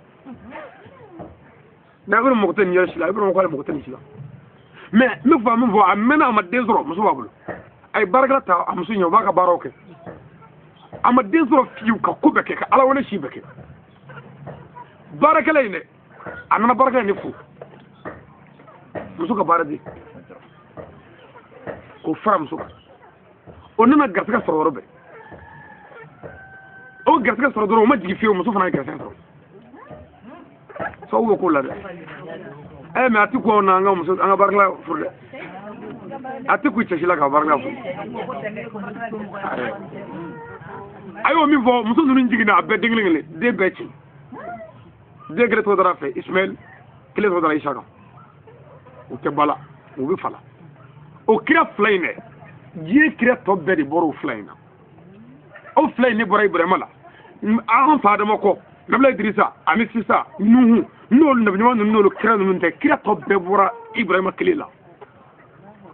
mais Ibrahima mago tɛ nin yɛrɛ si la Ibrahima ko ale mago tɛ nin si la mais n bɛ fɛ min fɔ a mɛnna a ma den sɔrɔ muso b'a bolo a ye baarakɛla ta a muso ɲɛ o b'a ka baaraw kɛ a ma den sɔrɔ fiyewu ka ko bɛɛ kɛ ka ala wele si bɛɛ kɛ baarakɛla in dɛ a nana baarakɛla in de fo muso ka baara di k'o fara muso kan o nana garisɛgɛ sɔrɔ yɔrɔ bɛɛ o garisɛgɛ sɔrɔ dɔrɔn o ma jigin fiyewu muso fana ye garisɛgɛ sɔrɔ sababu bɛ k'o la dɛ mais a tɛ ko na an ka muso an ka baarakɛla furu dɛ a tɛ k'u cɛsi la ka baarakɛla furu a y'o min fɔ muso ninnu jiginna a bɛɛ den kelen den bɛɛ ci den kelen tɔgɔ dara fɛ Ismaël kelen tɔgɔ dara Isaka u tɛ bala u bɛ fala o kira fila in dɛ diɲɛ kira tɔ bɛɛ de bɔra o fila in na o fila in ne bɔra Ibrahima la an fa Adama kɔ Nabila Idirisa ani Sisa Nuhu n'olu nabiɲuman ninnu n'olu kira ninnu tɛ kira tɔ bɛɛ bɔra Ibrahima kelen la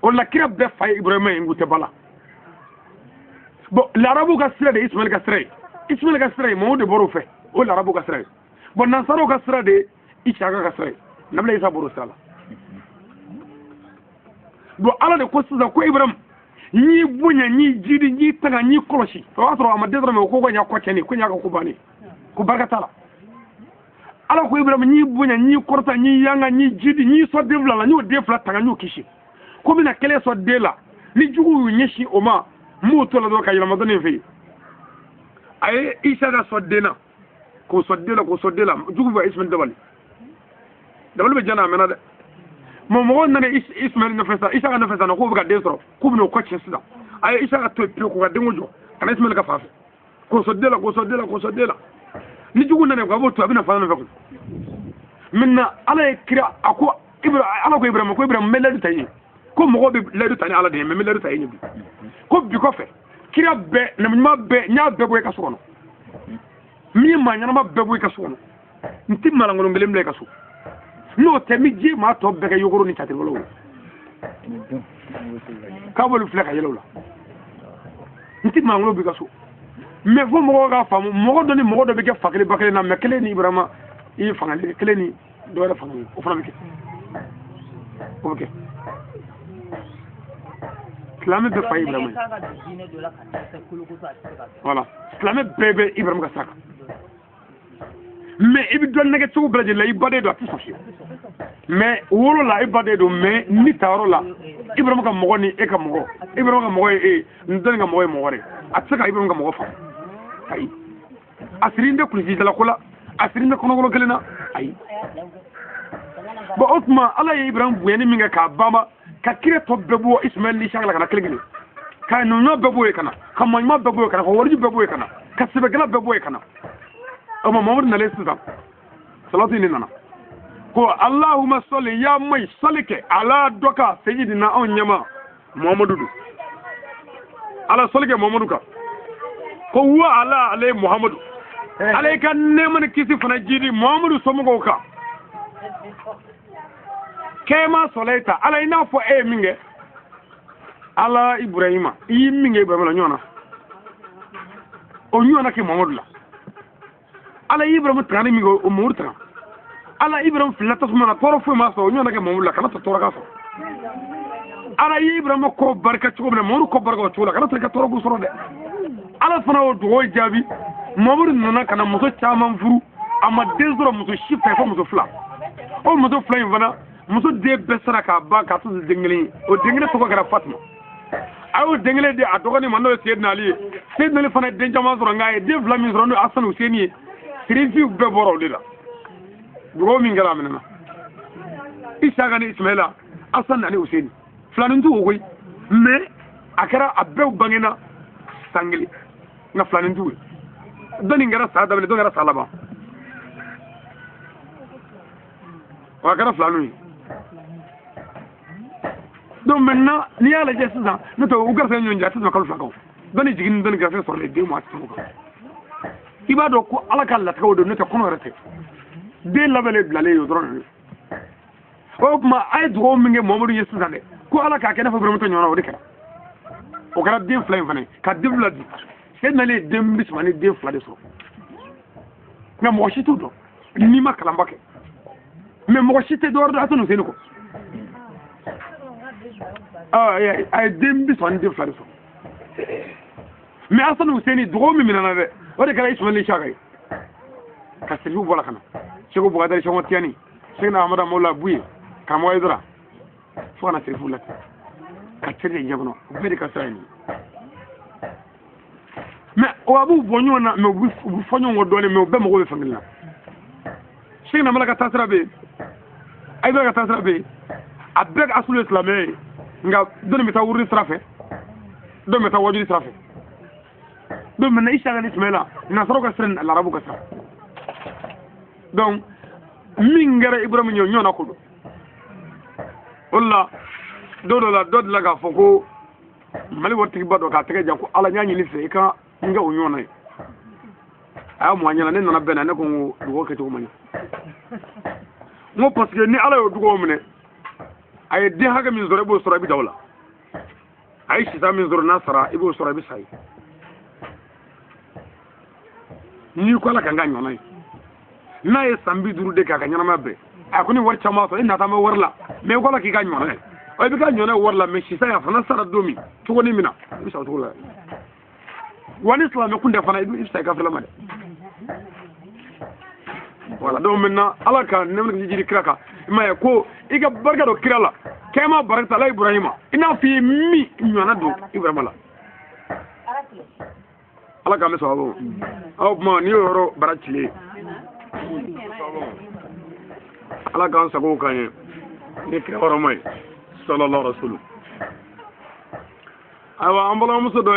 o la kira bɛɛ fa ye Ibrahima ye u tɛ bala bon l'arabu ka sira de Ismaël ka sira ye Ismaël ka sira ye Mamadou de bɔra o fɛ o l'arabu ka sira ye bon nansaraw ka sira de Isaka ka sira ye Nabila Isa bɔra o sira la bon ala de ko sisan ko Ibrahima n'i bonya n'i jidi n'i tanga n'i kɔlɔsi o y'a sɔrɔ a ma den dɔrɔn o ko ka ɲa kɔ cɛnni ko ɲa ka ko bannen ko barika t'a la ala ko Ibrahima n'i bonya n'i kɔrɔta n'i yanga n'i jidi n'i sɔn den fila la n'o den fila tanga n'o kisi ko bɛna kɛlɛ sɔn den la ni jugu y'u ɲɛsin o ma m'o to la dɔrɔn ka yɛlɛma dɔɔnin fɛ yen a ye Isa ka sɔn den na k'o sɔn den la jugu bɛ Ismaël dabali bɛ jana a mɛnna dɛ mɔgɔw nana Ismaël nɔfɛ sa Isa ka nɔfɛ sa k'o bɛ ka den sɔrɔ k'u bɛna o kɔ cɛ sisan a ye Isa ka to yen pewu k'o ka denko jɔ ka na Ismaël ka fan fɛ k'o sɔn den la ni jugu nana k'a b'o to a bɛna fan nɔfɛ kun maintenant ala ye kira a ko ala ko Ibrahima n bɛ layidu ta i ye ko mɔgɔw bɛ layidu ta ni ala de ye mais n bɛ layidu ta i ye bi ko bi kɔfɛ kira bɛɛ nabiɲuman bɛɛ n y'a bɛɛ bɔ i ka so kɔnɔ min ye maa ɲɛnama bɛɛ bɔ i ka so kɔnɔ n tɛ maalankolon kelen bila i ka so n'o tɛ n bɛ diɲɛ maa tɔ bɛɛ kɛ yogoro ni catiribɔlaw ye k'a b'olu filɛ ka yɛlɛ o la n tɛ maalankolon b'i ka so mais fo mɔgɔw k'a faamu mɔgɔ dɔ ni mɔgɔ dɔ bɛ kɛ fa kelen ba kelen na mais kelen ni Ibrahima i ye fanga kelen ni dɔ wɛrɛ fanga ye o fana bɛ kɛ o bɛ kɛ silamɛ bɛɛ fa ye Ibrahima ye voilà silamɛ bɛɛ bɛ Ibrahima ka sira kan mais i bɛ dɔ nɛgɛ cogo bɛɛ lajɛlen la i baden don a tɛ sɔn fiyewu mais wolo la i baden don mais ni tayɔrɔ la Ibrahima ka mɔgɔ ni e ka mɔgɔ Ibrahima ka mɔgɔ ye n dɔnni ka mɔgɔ ye mɔgɔ wɛrɛ a tɛ se ka Ibrahima ka mɔgɔ faamu ayi a siri n tɛ kulisi jalako la a siri n tɛ kɔnɔkɔnɔ kelen na ayi bon o tuma ala ye Ibrahima bonyani min kɛ k'a banba ka kira tɔ bɛɛ bɔ Ismaël ni Isaka la ka na kelen kelen ka nabiɲuman bɛɛ bɔ yen ka na ka maaɲuman bɛɛ bɔ yen ka na ka wariji bɛɛ bɔ yen ka na ka sɛbɛkɛla bɛɛ bɔ yen ka na o ma Mamadu nalen sisan salatu in de nana ko Allahumma salli ya mai sali kɛ ala dɔ ka sayyidina anw ɲɛma Muhamadu don ala sali kɛ Muhamadu kan ko wa ala ale Muhamadu ala i ka nɛɛma ni kisi fana jidi Muhamadu somɔgɔw kan kɛma sɔlɛ ta ala i n'a fɔ e ye min kɛ ala Ibrahima i y'i min kɛ Ibrahima la ɲɔgɔn na o ɲɔgɔn na kɛ Muhamadu la ala Ibrahima tagani min kɛ o Muhamadu taga ala Ibrahima filila tasuma na tɔɔrɔ foyi ma sɔrɔ o ɲɔgɔn na kɛ Muhamadu la kana to tɔɔrɔ ka sɔrɔ ala Ibrahima kɔ barika cogo min na Muhamadu kɔ barika o cogo la kana to i ka tɔɔrɔ k'u sɔrɔ dɛ ala fana o dugawu jaabi Muhamadu nana ka na muso caman furu ama dezoro muso shifa ko muso fla o muso fla invana muso de besara ka ba ka tu dengeli o dengeli to ko gara Fatma ayo dengeli de adogoni mando Seydina Ali fana den jama zoro ngaye de fla mi zoro no Hassan Hussein trifi be boro de la dugo min gara menna isa gani Ismaila Hassan Ali Hussein flanin tu goy mais akara abbe bangena sangli na flanin tu doni ngara sa da do ngara salaba wa kara flanu donc maintenant ni ala je sisan ne to ugar sen nyon jati ko flakaw doni jigin doni gafe so le de mo atu ko iba do ko ala kala taw do ne to kono rete de labele blale yo dron o ma ay do mi nge momadou yesu sande ko ala ka kena fa bro to nyona o de kala o kara de flame fane ka de bladi c'est na le de bismani de flade so na mo shi tout do ni ma kala mbake mais mo shi te do do atunu seniko ay dem bismani de flade so mais Hassan Hussein do mi minana de o de kala ismaili shagay ka se wala kana chego bo gadari chego tiani segna amada mola buye kamo idra fona serifu lati ka tede njabno be de ka sayni mais o abu bonyo na me bu fonyo ngodole me be mo go famila segna mala ka tasrabe ay be ka tasrabe abek asul islamé nga doni meta wuri strafe do meta wajuri strafe do men isha ga Ismaila na soro ka sen la rabu ka sa donc min ngara Ibrahima ñoo na ko do walla do la ga foko mali wotti bado ka tege janko ala nyaani ni fe ka nga o ñona ay mo nyala ne na bena ne ko dugo ke to mani mo parce que ni ala yo dugo mene ay de haga min zore bo sura bi dawla ay sita min zore nasara ibo sura bi sai ni ko ala ka nga ñona na ye sambi duru de ka nyana mabe akuni war chama so ina ta ma warla me ko la ki ga nyona o bi ga nyona warla me shi sa ya fana sara domi to ko ni mina bi sa to la wani islam ko nda fana ibi sa ka fala made wala do minna ala ka ne mun jiri kraka ma ko iga barga do kirala kema barata la Ibrahima ina fi mi nyona do Ibrahima la ala ka me so abo aw ma ni yoro barachile ala kan sago kan ne kira waro mai sallallahu alaihi wasallam awa ambala muso do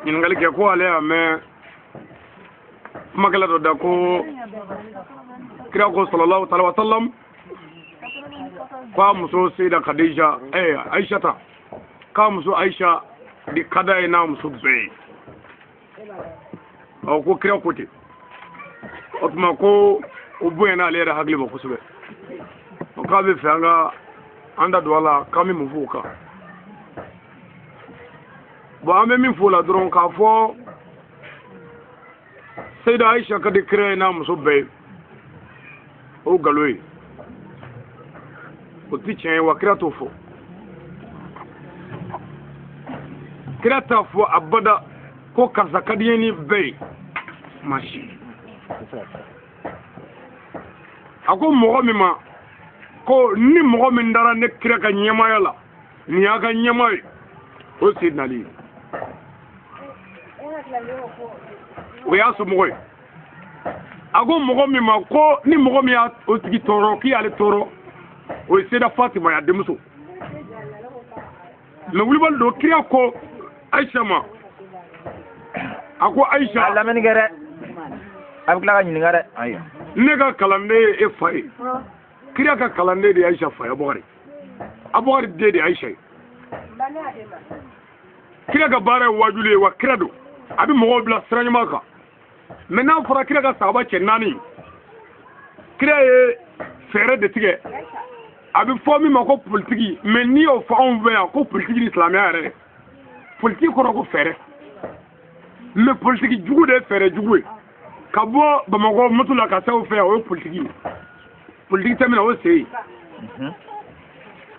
yin ngal ke ko ale ame magala do da ko kira ko sallallahu alaihi wasallam fa muso sayyida Khadija Aisha ta ka muso Aisha di kada ina muso be o ko kira ko te o ma ko ubuena ale da hagli ba kusube o ka be fanga anda dola kami mufuka bo ame min fula dron ka fo Sayyida Aisha ka de kire na musubbe o galoi o tichen wa krato fo krata fo abada ko kaza kadiyeni be mashi ako mogo mi ma ko ni mogo min dara ne kira ka nyamaya la ni ya ka nyamay o Seydina Ali o ya so mogo ako mogo mi ma ko ni mogo mi ya o tigi toro ki ale toro o Seyda Fatima ya demuso le wulibal do kira ko Aisha ma ako Aisha Allah men gere am kala ni ngare ayo nega kalande e fay kira ka kalande de Aisha fay abogari de Aisha kira ka bare wajule wa krado abi mo bla sranyama ka maintenant fora kira ka sahaba chenani kira e fere de tige abi fomi mako politique mais ni o fa on veut ko politique islamia re politique ko fere mais politique jugu de fere jugu kabo bamako mutula ka saw fe o politique tamina o sey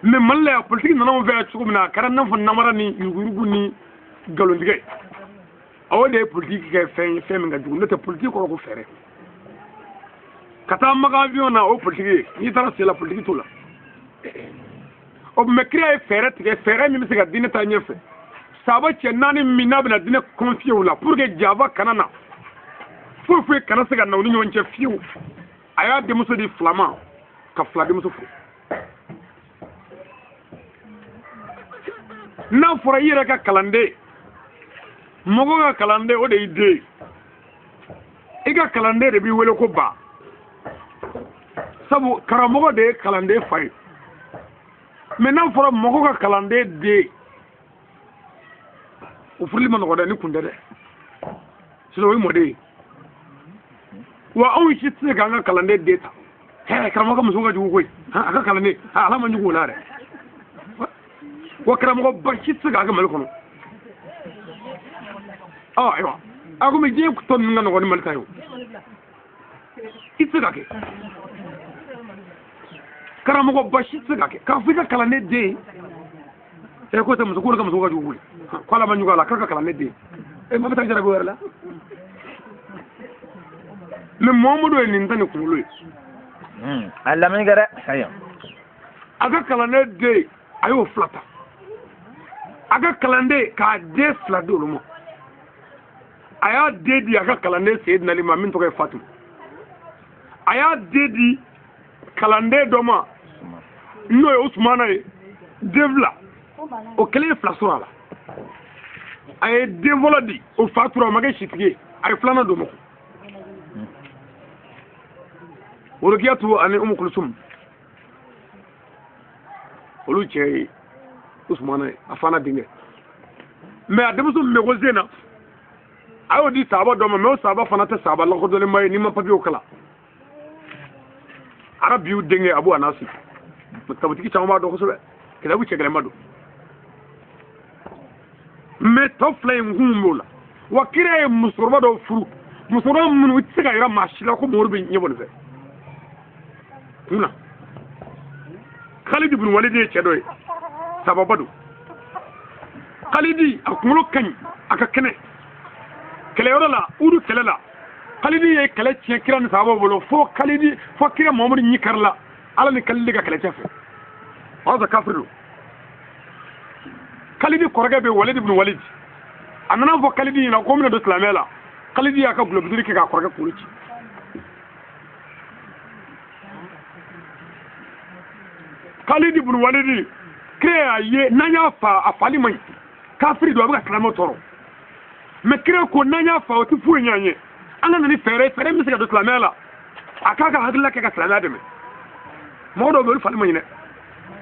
mais man la politique nana mo fe chugo mina karan nan fon namara ni yugurugu ni galondige awo de politique ke fe mi ga jugu ne te politique ko fere kata magavion na o politique ni tara c'est la politique tout là o me créer fere mi se ga dine ta nyefe saba ce nani minable na dine confier ou là pour que java kanana faut kana se ga na ni wonche fiu aya de muso di flamand ka fla de muso fu na fora yira ka kalande mogo ka kalande o de ide iga kalande de bi wele ko ba sabu karamogo de kalande fay maintenant fora mogo ka kalande de o furli man ko da ni kunde de silo wi mode wa on shi tse ga nga kalande de ta he karamogo muso ga jugo koy ha aka kalande ha ala man jugo la de wa karamogo ba shi tse ga mal kono ah aywa ako me je ko ton nga no ni mal tayo itse ga ke karamogo bashi tsigake ka fika kala ne de e ko te muso ko ga muso ga jugu ko la manyu la ka kala ne de e ma bata jara go werla le momudo ni ntane ko lo alla men gara ayo aga kala ne de ayo flata aga kala ne ka de flado lo mo aya de di aga kala ne sayyidina ali mamin to ka fatu aya de di kalande doma no e Ousmane e devla o kele flasura la ay devoladi o fatura maga shitige ay flana domo o rokiatu ani kulsum olu che Ousmane afana dinge mais ademso me gozena ayo di saba doma me o saba fana ta saba la ko dole may ni ma papi o kala arabiu dinge abu anasi tabutiki chama do ko sobe kila bu chegale madu me to flame humula wakire musurba do furu musurba mun witiga ira mashila ko morbi nyebon fe kuna Khalid ibn Walid e chedoy sababadu Khalidi akumulo kany aka kene kele yorala udu kelela Khalidi ye kale tiɲɛ kira ni sahaba bolo fo Khalidi fo kira Muhammadu ɲi karila ala ni Khalidi ka kɛlɛ cɛ fɛ ɔza kafiri do Khalidi kɔrɔkɛ bɛ Walid ibn Walid a nana fɔ Khalidi ɲɛna ko mina don silamɛya la Khalidi y'a ka gulɔbidiri kɛ k'a kɔrɔkɛ kunkolo ci Khalid ibn Walid kira y'a ye n'an y'a fa a fali man ɲi kafiri do a bɛ ka silamɛw tɔɔrɔ mais kira ko n'an y'a fa o tɛ foyi ɲɛ an ye ana nani fere mi se ka do silamɛya la a k'a ka hakilila kɛ ka silamɛya dɛmɛ mɔgɔ dɔw bɛ olu fali ma ɲinɛ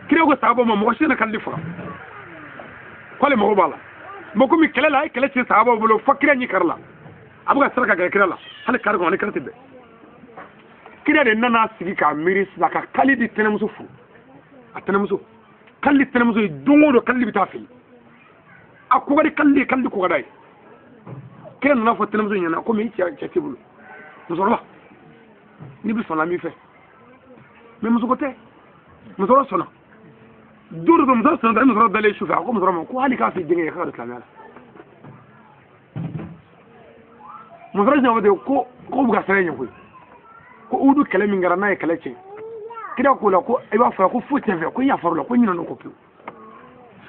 kira ko sahaba ma mɔgɔ si na Khalidi faga k'ale mago b'a la bon komi kɛlɛ la a ye kɛlɛ tiɲɛ sahaba bolo fo kira ɲi kari la a bɛ ka sira ka gɛrɛ kira la hali kari kɔnɔ ni kira tɛ bɛn kira de nana sigi k'a miiri sisan ka Khalidi tɛnɛmuso furu a tɛnɛmuso Khalidi tɛnɛmuso ye don o don Khalidi bɛ taa fɛ yen a ko ka di Khalidi ye Khalidi ko ka d'a ye kira nana fɔ tɛnɛmuso ɲɛna komi i cɛ tɛ bolo musokɔrɔba ni bi sɔnna min fɛ mais muso ko tɛ musokɔrɔba sɔnna don dɔ muso sɔnna musokɔrɔba dalen su fɛ a ko musokɔrɔba ma ko hali k'a f'i denkɛ ye k'a ka don silamɛya la musokɔrɔba ɲɛfɔ ten ko bɛ ka siran ɲɛ koyi ko udu kɛlɛ min kɛra n'a ye kɛlɛ tiɲɛ kira ko la ko i b'a fɔ ko foyi tɛ fɛ ko i yafar'o la ko ɲinɛna ko pewu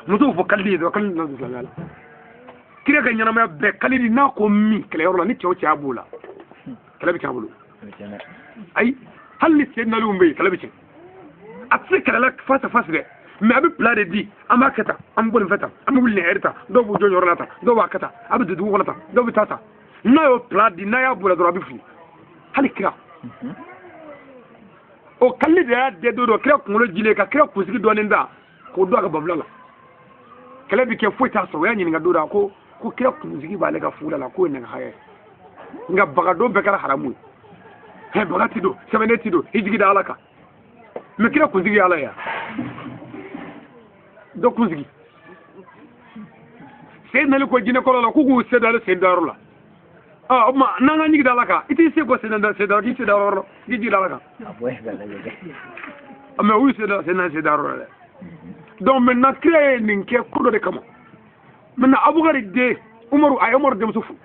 muso fɔ Khalidi ye dɔrɔn Khalidi nana don silamɛya la kira ka ɲɛnamaya bɛɛ Khalidi n'a ko min kɛlɛyɔrɔ la ni cɛw cɛ b'o la kɛlɛ bɛ kɛ a bolo ayi hali ni Seydina Ali bɛ yen kɛlɛ bɛ cɛ a tɛ se kɛlɛ la face à face dɛ mais a bɛ plan de di an b'a kɛ tan an bɛ bɔ nin fɛ tan an bɛ wuli nin heure tan dɔw b'u jɔ yɔrɔ la tan dɔw b'a kɛ tan a bɛ don dugu kɔnɔ tan dɔw bɛ taa tan n'a y'o plan di n'a y'a bolo dɔrɔn a bɛ fili hali kira o Khalidi de y'a den don kira kunkolo jilen ka kira kunsigi dɔɔnin da k'o don a ka babula la kɛlɛ bɛ kɛ foyi t'a sɔrɔ o y'a ɲininka don da ko kira kunsigi b'ale ka fugula la k'o ye nɛgɛ haya ye nka bagadon bɛɛ kɛra haramu ye baga ti don sɛbɛnne ti don i jigi da ala kan mais kira kunsigi ye ala ye dɔ kunsigi Seydina Ali ko jinɛkɔrɔ la k'u k'u se da ale sen dayɔrɔ la o tuma n'an ka ɲigi da ala kan i t'i se ko sen dayɔrɔ k'i se da yɔrɔ la k'i jigi da ala kan mais u y'u se da sen dayɔrɔ la dɛ donc maintenant kira ye nin kɛ ko dɔ de kama maintenant Abubakari den Umaru a ye Umaru denmuso furu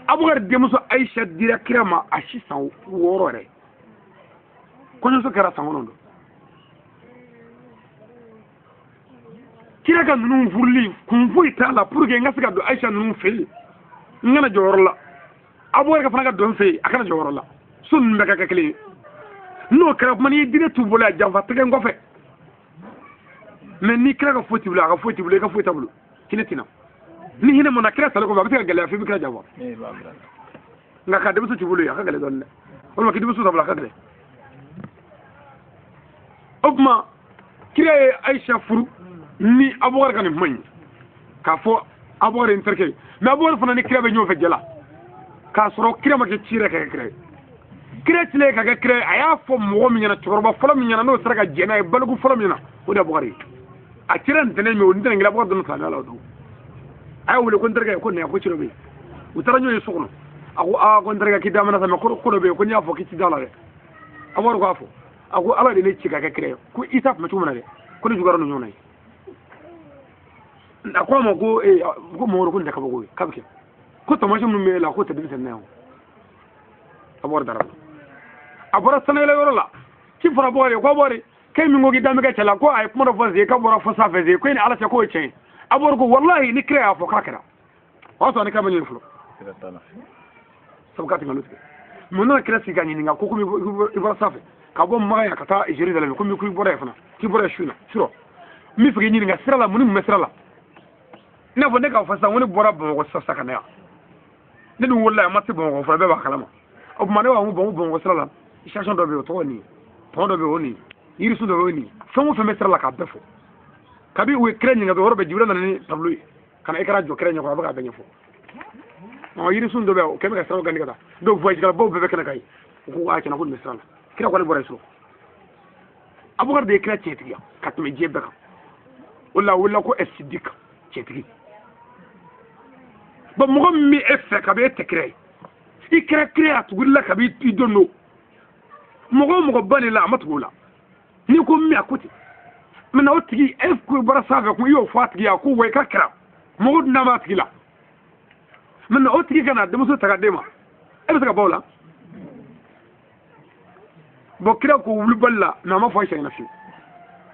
Abubakari denmuso Aisha dira kira ma a si san 6 yɛrɛ kɔɲɔso kɛra san kɔnɔ don kira ka ninnu furuli kun foyi t'a la pour que n ka se ka don Aïcha ninnu fɛ yen n kana jɔ yɔrɔ la Abubakar ka fana ka don fɛ yen a kana jɔ yɔrɔ la so ninnu bɛɛ ka kɛ kelen ye n'o kɛra kuma ni diinɛ t'u bolo yan janfa tɛgɛ n kɔfɛ mais ni kira ka foyi t'i bolo a ka foyi t'i bolo i ka foyi t'a bolo hinɛ tɛna ni hinɛ mana kira salen kɔfɛ a bɛ se ka gɛlɛya f'i bɛ kira janfa nka ka denmuso t'i bolo yen a ka gɛlɛn dɔɔnin dɛ walima k'i denmuso dabila a ka gɛlɛn o tuma kira ye Aïcha furu ni Abubakar ka nin kuma in k'a fɔ Abubakar ye n terikɛ ye mais Abubakar fana ni kira bɛ ɲɔgɔn fɛ jɛ la k'a sɔrɔ kira ma kɛ ci yɛrɛ ka kɛ kira ye kira tilen ka kɛ kira ye a y'a fɔ mɔgɔ min ɲɛna cɛkɔrɔba fɔlɔ min ɲɛna n'o sera ka jɛn n'a ye baliku fɔlɔ min na o de ye Abubakar ye a kira ntɛnɛn min o ntɛnɛn kelen Abubakar donna silamɛya la o don a y'a wele ko n terikɛ ko nin ko ci dɔ bɛ yen u taara ɲɔgɔn ye so kɔnɔ a ko ko n terikɛ k'i da mɛna sa mais ko dɔ bɛ yen ko n'i y'a fɔ k'i ti da la dɛ Abubakar k'a fɔ a ko Ala de ne ci ka kɛ kira ye ko Isa tun bɛ cogo min na dɛ ko ne juguyara ni ɲɔgɔn na ye a ko a ma ko ko Mamadu ko nin tɛ kabako ye k'a bɛ kɛ ko tamasi minnu bɛ e la k'o tɛ denmisɛnnin ye Abubakar dara a bɔra sanayɛlɛ yɔrɔ la ci fɔra Abubakar ye ko Abubakar k'e min ko k'i danbe kɛ cɛ la ko a ye kuma dɔ fɔ Zen k'a bɔra fɔ sanfɛ Zen ko ni Ala cɛ k'o ye tiɲɛ ye Abubakar ko walahi ni kira y'a fɔ k'a kɛra o y'a sɔrɔ ne k'a ma ɲini fɔlɔ sabu k'a tɛ nkalon tigɛ mun nana kira sigi ka ɲininka ko komi i bɔra sanfɛ ka bɔ Magan ka taa Jérusalem komi k'i bɔra yen fana k'i bɔra yen su in na surɔ n bɛ fɛ k'i ɲininka sira la mun ni mun bɛ sira la i n'a fɔ ne k'a fɔ sisan ko ne bɔra Bamakɔ sisan ka na yan ne dun wolola yan ma se Bamakɔ fɔlɔ bɛɛ b'a kalama o tuma ne b'a fɔ Bamakɔ sira la station dɔ bɛ yen o tɔgɔ ye nin ye tɔn dɔ bɛ yen o nin ye yirisun dɔ bɛ yen o nin ye fɛn o fɛn bɛ sira la k'a bɛɛ fɔ kabi u ye kira ɲininka dɔrɔn o yɔrɔ bɛɛ Jibirila nana ni tableau ye ka na écran jɔ kira ɲɛkɔrɔ a bɛ k'a bɛɛ ɲɛfɔ yirisun dɔ bɛ yen o kɛlen bɛ ka siraw gani ka taa dɔw voyage kɛlabaw bɛɛ bɛ kɛnɛ kan ye u ko a tiɲɛna ko nin bɛ sira la kira ko ale bɔra yen so Abubakar de ye kira cɛntigiya ka tɛmɛ diɲɛ bɛɛ kan o la a wulila ko Sidik cɛntigi bon mɔgɔ min bɛ e fɛ kabi e tɛ kira ye i kɛra kira ye a tugulila kabi i don do mɔgɔ o mɔgɔ ba de la a ma tugu o la n'i ko min a ko ten maintenant o tigi e ko bɔra sanfɛ ko i y'o fɔ a tigi ye a ko wa i ka kɛra mɔgɔ dunna b'a tigi la maintenant o tigi ka na denmuso ta ka d'e ma e bɛ se ka bɔ o la bon kira ko wulibali la mais a ma fɔ Aïcha ɲɛna fiyewu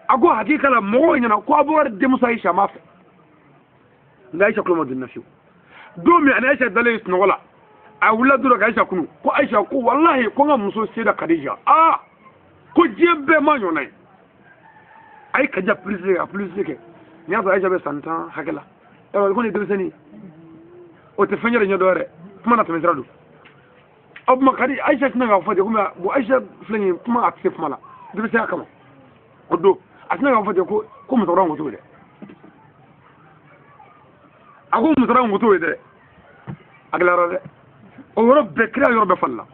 a ko hakika la mɔgɔw ɲɛna ko Abubakar denmuso Aïcha m'a fɛ nka Aïcha tulo ma donna fiyewu don min ani Aïcha dalen sunɔgɔ la a wulila dɔrɔn ka Aïcha kunu ko Aïcha ko walahi ko n ka muso seda Khadija ko diɲɛ bɛɛ ma ɲɔgɔnna ye a ye Khadija plus kɛ n'i y'a sɔrɔ Aïcha bɛ san 10 hakɛ la ko nin denmisɛnnin o tɛ fɛn yɛrɛ ɲɛ dɔ yɛrɛ kuma na tɛmɛ sira don o tuma Aïcha tɛna k'a fɔ ten komi bon Aïcha filɛ nin ye kuma a tɛ se kuma la denmisɛnya kama o don a tɛna k'a fɔ ten ko musokɔrɔba in ko t'o ye dɛ a ko musokɔrɔba in ko t'o ye dɛ a gɛlɛyara dɛ o yɔrɔ bɛɛ kira yɔrɔ bɛɛ falila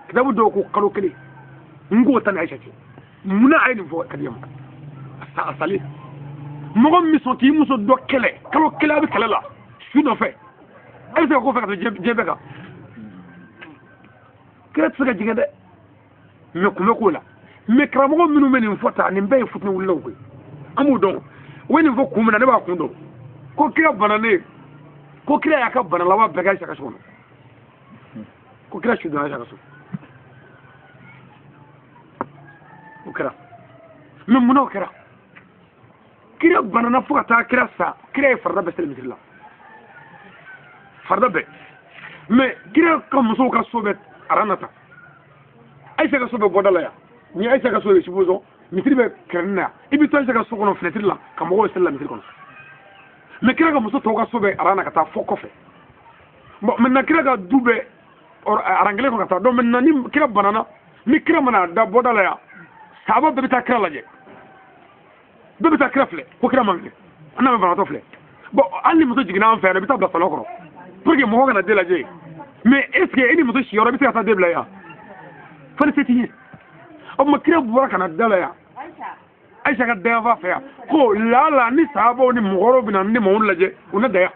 kitabu dɔw ko kalo kelen n k'o ta ni Aïcha cɛ munna a ye nin fɔ Khadija ma a salen mɔgɔ min sɔn k'i muso dɔ kɛlɛ kalo kelen a bɛ kɛlɛ la su nɔfɛ e bɛ se ka ko fɛ ka to diɲɛ bɛɛ kan kira tɛ se ka jigin dɛ mais kun bɛ k'o la mais karamɔgɔ minnu bɛ nin fɔ ta nin bɛɛ ye futɛni wulilaw koyi an b'o dɔn o ye nin fɔ kun min na ne b'a kun dɔn ko kira bananen ko kira y'a ka bana laban bɛɛ kɛ Aïcha ka so kɔnɔ ko kira su donna Aïcha ka so o kɛra mais munna o kɛra kira banana fo ka taa kira sa kira ye farida bɛɛ seli misiri la farida bɛɛ mais kira ka musow ka so bɛ aran na ta Aïcha ka so bɛ bɔda la yan ni Aïcha ka so ye supposons misiri bɛ kɛrɛnin na yan i bɛ to Aïcha ka so kɔnɔ fenêtre la ka mɔgɔw seli la misiri kɔnɔ mais kira ka muso tɔw ka so bɛ aran na ka taa fɔ kɔfɛ bon maintenant kira ka du bɛ aran kelen kɔnɔ ka taa donc maintenant ni kira banana ni kira mana da bɔda la yan sahaba bɛɛ bɛ taa kira lajɛ bɛɛ bɛ taa kira filɛ ko kira man kɛ an n'a bɛ banatɔ filɛ bon hali ni muso jiginna an fɛ yan i bɛ taa bila salon kɔrɔ pour que mɔgɔ kana den lajɛ mais est ce que e ni muso si yɔrɔ i bɛ se ka taa den bila yan fo ni se t'i ye o tuma kira bɔra ka na da la yan Aïcha ka dayanfa fɛ yan ko lala ni sahabaw ni mɔgɔw bɛ na ni mɔgɔw lajɛ u na daya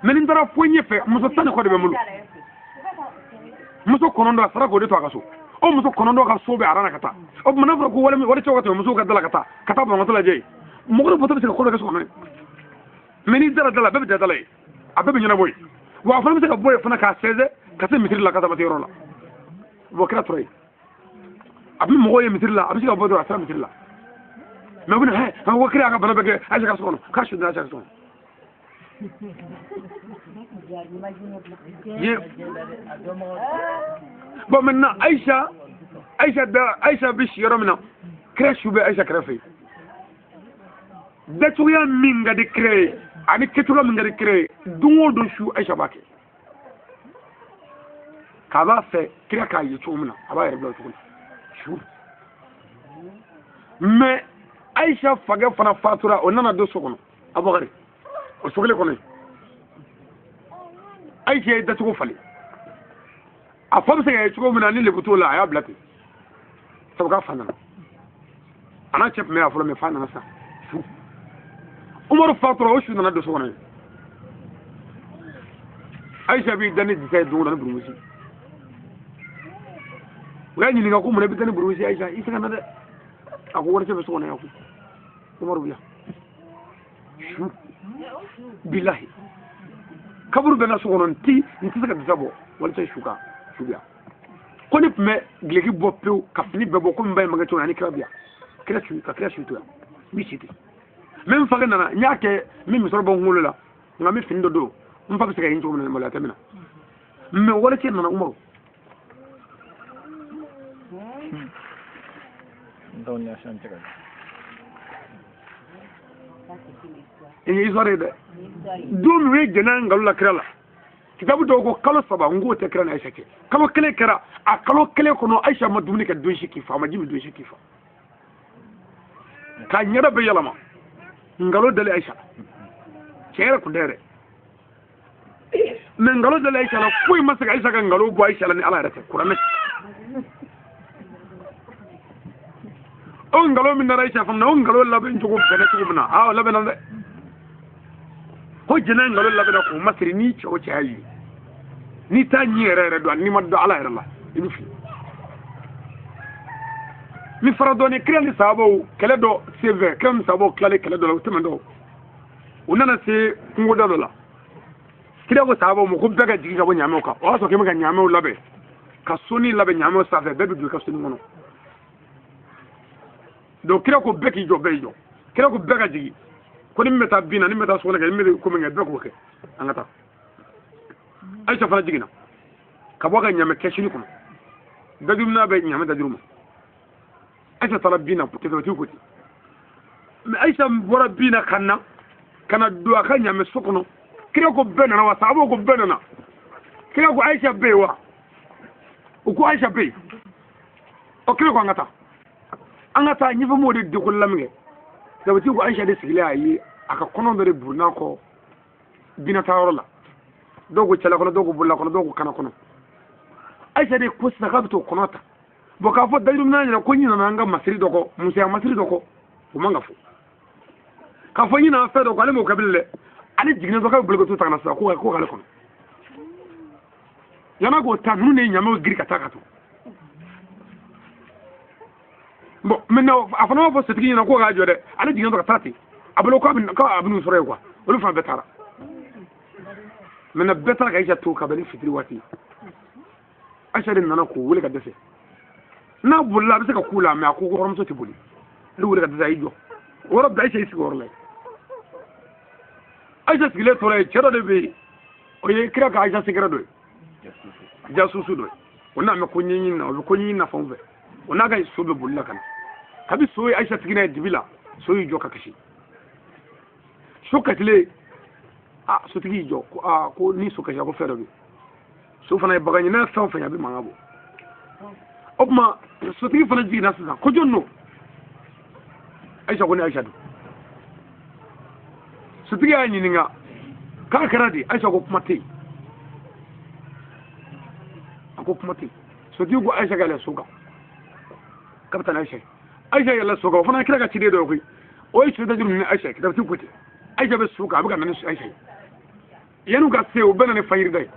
mais ni n taara fo ɲɛfɛ muso 10 kɔ de bɛ n bolo muso 9 a sara k'o de to a ka so o muso 9 ka so bɛ aran na ka taa o tuma n'a fɔra ko wari cɛw ka tɛmɛ musow ka da la ka taa banabagatɔ lajɛ mɔgɔ de fɔtɔ bɛ se ka ko dɔ kɛ so kɔnɔ mais n'i dara da la bɛɛ bɛ jɛ da la ye a bɛɛ bɛ ɲɛnabɔ yen wa a fana bɛ se ka bɔ yen fana k'a sɛnsɛn ka se misiri la ka taa yɔrɔ la bon kira tora yen abin mo ye mitirla abin ga bodo asra mitirla mais buna he ha ko kira ka bana bege aja ka sono ka shu da aja ka sono bon maintenant Aïcha bish yoromna kira shu be Aïcha kira fe da tuya min ga de créer ani ketula min ga de créer dungo do shu Aïcha bake ka ba fe kira ka yi tumna aba yare bla tukun shu mais Aïcha faga fana fatura onana do sokono abogare o sogale kono Aïcha da tugo fali a fam se ga tugo mina ni le butola ya blate sabuka fana ana chep me afolo me fana sa shu Umar fatura o shu nana do sokono Aïcha bi dani di say do na burusi wani ni ga ko mun bi dani burusi Aïcha isa kana da ako wala chep sokono ya ko Umar biya shu billahi kaburu bena sokono nti saka disabo wala tay shuka shubiya koni me glegi boppew kafni bebo ko mbay maga tona ni krabia kira shu to mi city même faga nana nyake mi mi sorbo ngulu la ngami findo do mpa saka yin to mun mala tamina me wala ci nana Umar don ya shan tira histoire de dum we gena ngalla krala kitabu do ko kalo saba ngo te krana Aïcha ke kalo kele kara a kalo kele kono Aïcha ma dumni ka do shi kifa ma jimi do shi kifa ka nyara be yalama ngalo dale Aïcha chere ku dere men ngalo dale Aïcha la kuy masaka Aïcha ka ngalo bo Aïcha la ni ala rete kurame on ngalo min na Aïcha fam na on ngalo la ben jogo bene jogo bina a la ben de ko jena ngalo la ben ko masri ni ci o ci ayi ni ta nyere do ni ma do ala la ni fi mi faradoni kreli sabo kele do CV kam sabo kele do temendo unana se ngoda do la kida ko sabo mo ko daga jigi ka bo nyame ka o so ke ma nyame o labe ka soni labe nyame o sa fe be du ka soni ngono do kira ko beki jo bejo kira ko bega jigi ko ni meta bina ni meta so la ga mi ko me be ko ke angata Aïcha fana jigina ka bo ga nyame keshini ko dajum na be nyame dajum Aïcha tala bina ko te ko ti mais Aïcha bora bina kana do aka nyame sokono kira ko benana wa sabo ko benana kira ko Aïcha bewa ko Aïcha be o kira ko angata nyifa mo de ko lamge da bati ko Aïcha de sigila yi aka kono de burna ko bina tawrola dogo chala kono dogo bulla kono dogo kana kono Aïcha de ko saka to konota boka fo dayrum na ko nyina na nga masiri doko musa masiri doko o manga fo ka fo nyina fa doko ale mo kabille ani jigna doka bulgo to takana sa ko kale kono yana go tanu ne nyama giri kataka to bon maintenant afana fo setigi na ko ga jode ani jigna doka tati abulo ko abinu sore quoi olu fa betara maintenant betara ga ja to ka bali fitri wati Aïcha de nana ko wule ka dese na bulla be se ka kula me ko horom so ti buli lu wure ka dese ay jo woro da Aïcha isi gorle Aïcha sigile tore chero de be o ye kira ka Aïcha sigara do jasusu do ona me ko nyin na o ko nyin na fonve ona ga so be bulla kan kabi so Aïcha sigina dibila so yi jo ka kashi so katile so tigi jo ko ni so kashi ko fere do so fana bagani na sa fanya bi mangabo opma so tigi fana jigi na sa ko jonno Aïcha ko ni Aïcha do so tigi ani ninga ka karadi Aïcha ko kumate so tigi ko Aïcha ga la soga kaptan Aïcha ya la soga fana kira ga cide do ko o yi da juru ni Aïcha da ti ko te Aïcha be soga abuga nan Aïcha yanu ga se o benane fayir dai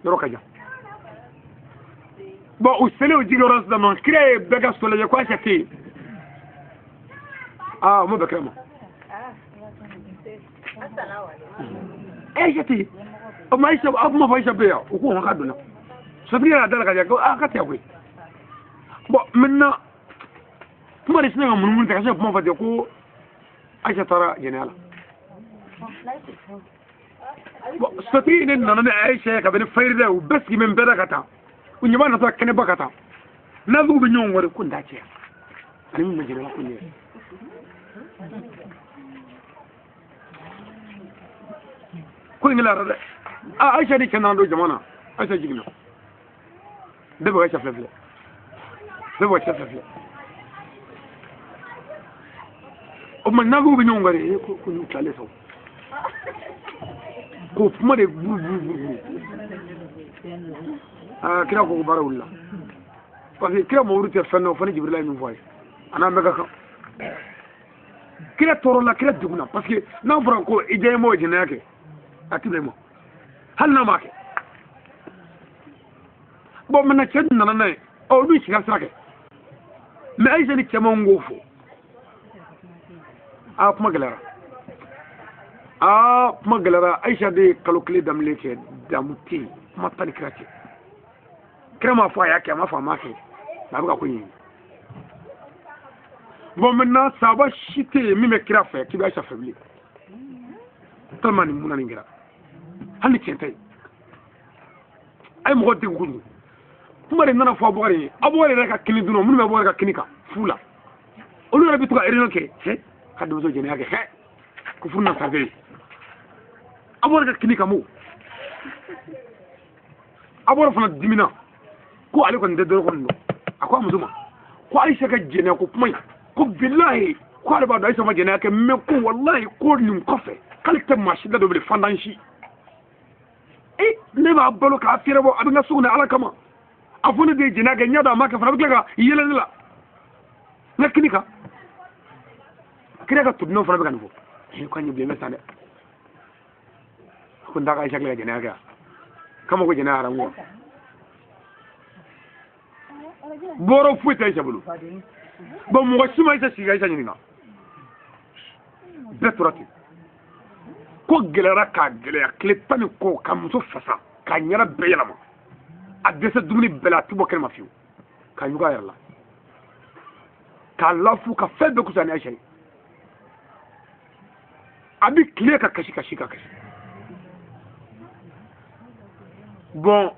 rokaja bon o sele o jigoros da non crée bega sole ko achati mo bekrema achati o mais o mo vai saber o ko ha dona sabria da ka ko ka te ko bon maintenant kuma de sinanga mun ta kaje kuma fate ko Aisha tara general bon sati ne nana ne Aisha ka ben fayda u bes gi men beda kata u nyama na ta kene bakata na zu bi nyon wore kun da ce ani mun general kun ne ko ngila rada Aisha di kenan do jamana Aisha jigna de ba Aisha flefle de ba Aisha flefle o man nagu bi nyongare ko ñu tale so ko fuma de bu kira ko barawulla parce que kira mo wurute fenno fani jibril min voye ana mega ka kira toro la kira duguna parce que na franco ije mo jinake atile mo hal na make bon mena chen nana nay o du ci gasake mais ay jeni chemo ngofo a kuma galara Aisha de calculer dam leke damuti kuma tani krati krema fa yake ma fa make ba buka kunyi bon maintenant ça va chiter mi me kira fa ki ba Aisha fabli tellement ni munani ngira hali chentai ay mo godi kundu kuma de nana fa bokari abore reka kini duno mun me bokari ka kinika fula olu rabi to ka erino ke kaddo so jeni yake ko funna sabe abor ka kini kamu abor fana dimina ko ali kon de do ko ndo akwa muzuma ko Aisha ka jeni ko pumai ko billahi ko ala ba do Aisha ma jeni yake me ko wallahi ko nim kofe kalite mashida do be fandanshi ne ba balo ka afire bo abinga sugna ala kama afuna de jeni yake nyada maka fana bikla yele la nakini ka kira ka tudno fara bega nufo ko nyi bleme sande ko ndaga Aisha kala jena ga kama ko jena haram wo boro fuita Aisha bulu bo mo sima Aisha siga Aisha nyina beturati ko gelera ka gelera kletani ko kamuso fasa ka nyara beyalama adese dumuni bela tubo kelma fiu ka yuga yalla ka lafu ka febe kusani Aisha abi clé ka kashi bon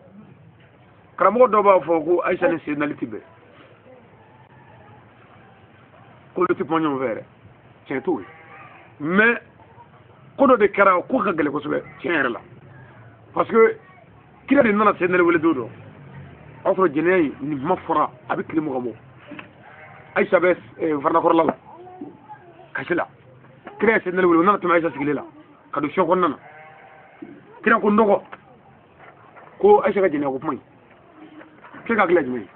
karamo do ba fo ko Aisha ne sénalité be ko le tipo ñom vere c'est tout mais ko do de kara ko ka gele ko sube tiere la parce que kila de nana sénalité wala dodo afro jeney ni mafra abi clé mo gamo Aisha bes farna ko la kashila kira sénalité wala nana tuma Aisha sigila kadu shoko nana kira ko ndogo ko Aisha ka jeney ko pumay ke ka gele jumay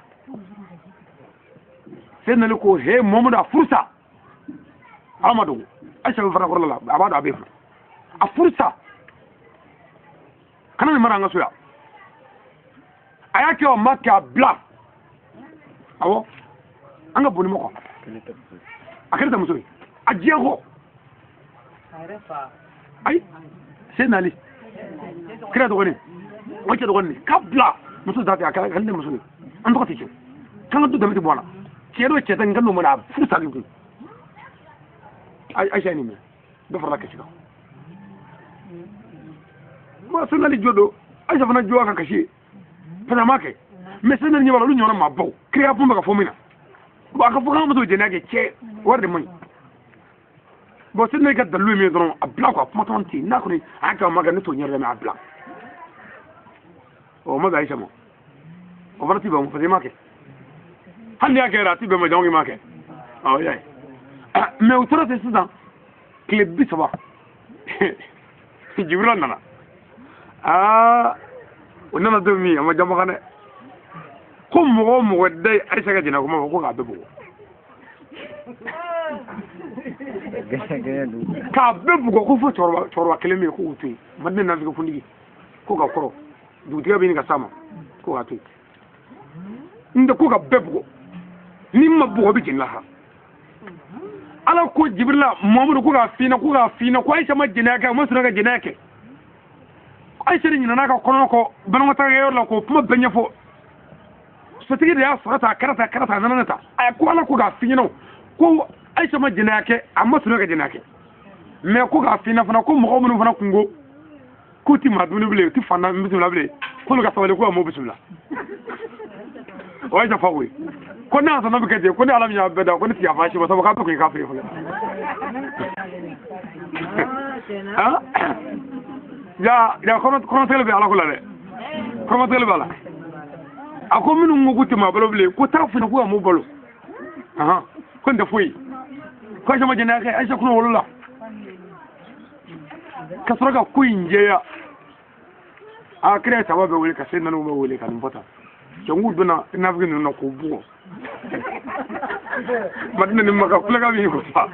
sénalité ko he momuda fursa Amadou Aisha farna ko la abado abe a fursa kana ni maranga suya ayake o makka bla awo anga boni moko akirta musoy ajiego ay senali kira do goni wacha do goni kabla muso dati akala kan musoy ando ko ticho kan do damiti bona kero cheta ngando mona fursa gi ay Aisha ni me do farla ke chiga ma senali jodo Aisha fana jowa ka kashi fana make mais senali nyaba lu nyona mabbo kria pumba ka fomina ba ka fuka muso jena ke che warde moy bo senali ka dalu mi don abla ko kuma tonti na ko ni aka maga ne to nyere me abla o maga Aisha mo o varati ba mo fade make handi ake rati be mo jongi make oh yeah mais autour de ça club bi ça va jibril nana onana do mi ama jamba xane ko mo day Aisha ga dina ko ma ko ga bebo ka bebo ko fo chorwa kelemi ko uti madne na ko fundigi ko ga koro du tiga bi ni ga sama ko ga tu nda ko ga bebo ni ma bo bi jinla ha ala ko jibrila mamudu ko ga fina ko Aisha ma jinaka mo suna ga jinake Aisha ni nana ka kono ko banwa ta yor la ko kuma benya fo sotigi de y'a sɔrɔ karata nanata a ko ala ko k'a fi ɲɛna ko Aisha ma jɛnɛya kɛ a ma sɔrɔ ka jɛnɛya kɛ mais ko k'a fi ɲɛna fana ko mɔgɔ minnu fana kun ko k'u ti maa dumuni bilen u ti fanda bisimila bilen k'olu ka sabali ko a m'o bisimila o Aisha fa koyi ko n'a sɔnna bɛ kɛ ten ko ni ala min y'a bɛɛ da ko ne ti yafa Aisha ma sabu k'a bɛ ko i k'a feere fɔlɔ ja kɔnɔtɛgɛli bɛ ala ko la dɛ kɔnɔtɛgɛli b'a la a ko minnu ko k'u ti maa balo bilen ko taa fana ko a m'o balo ko n tɛ foyi ko Aisha ma jɛnɛya kɛ Aisha kɔnɔ wolola ka sɔrɔ ka ko in jɛya a kira ye saba bɛ wele ka se naaniw bɛ wele ka nin fɔ tan cɛngu donna nafiki ninnu na k'o bugɔ Madina ni Maka kulega b'i ko fa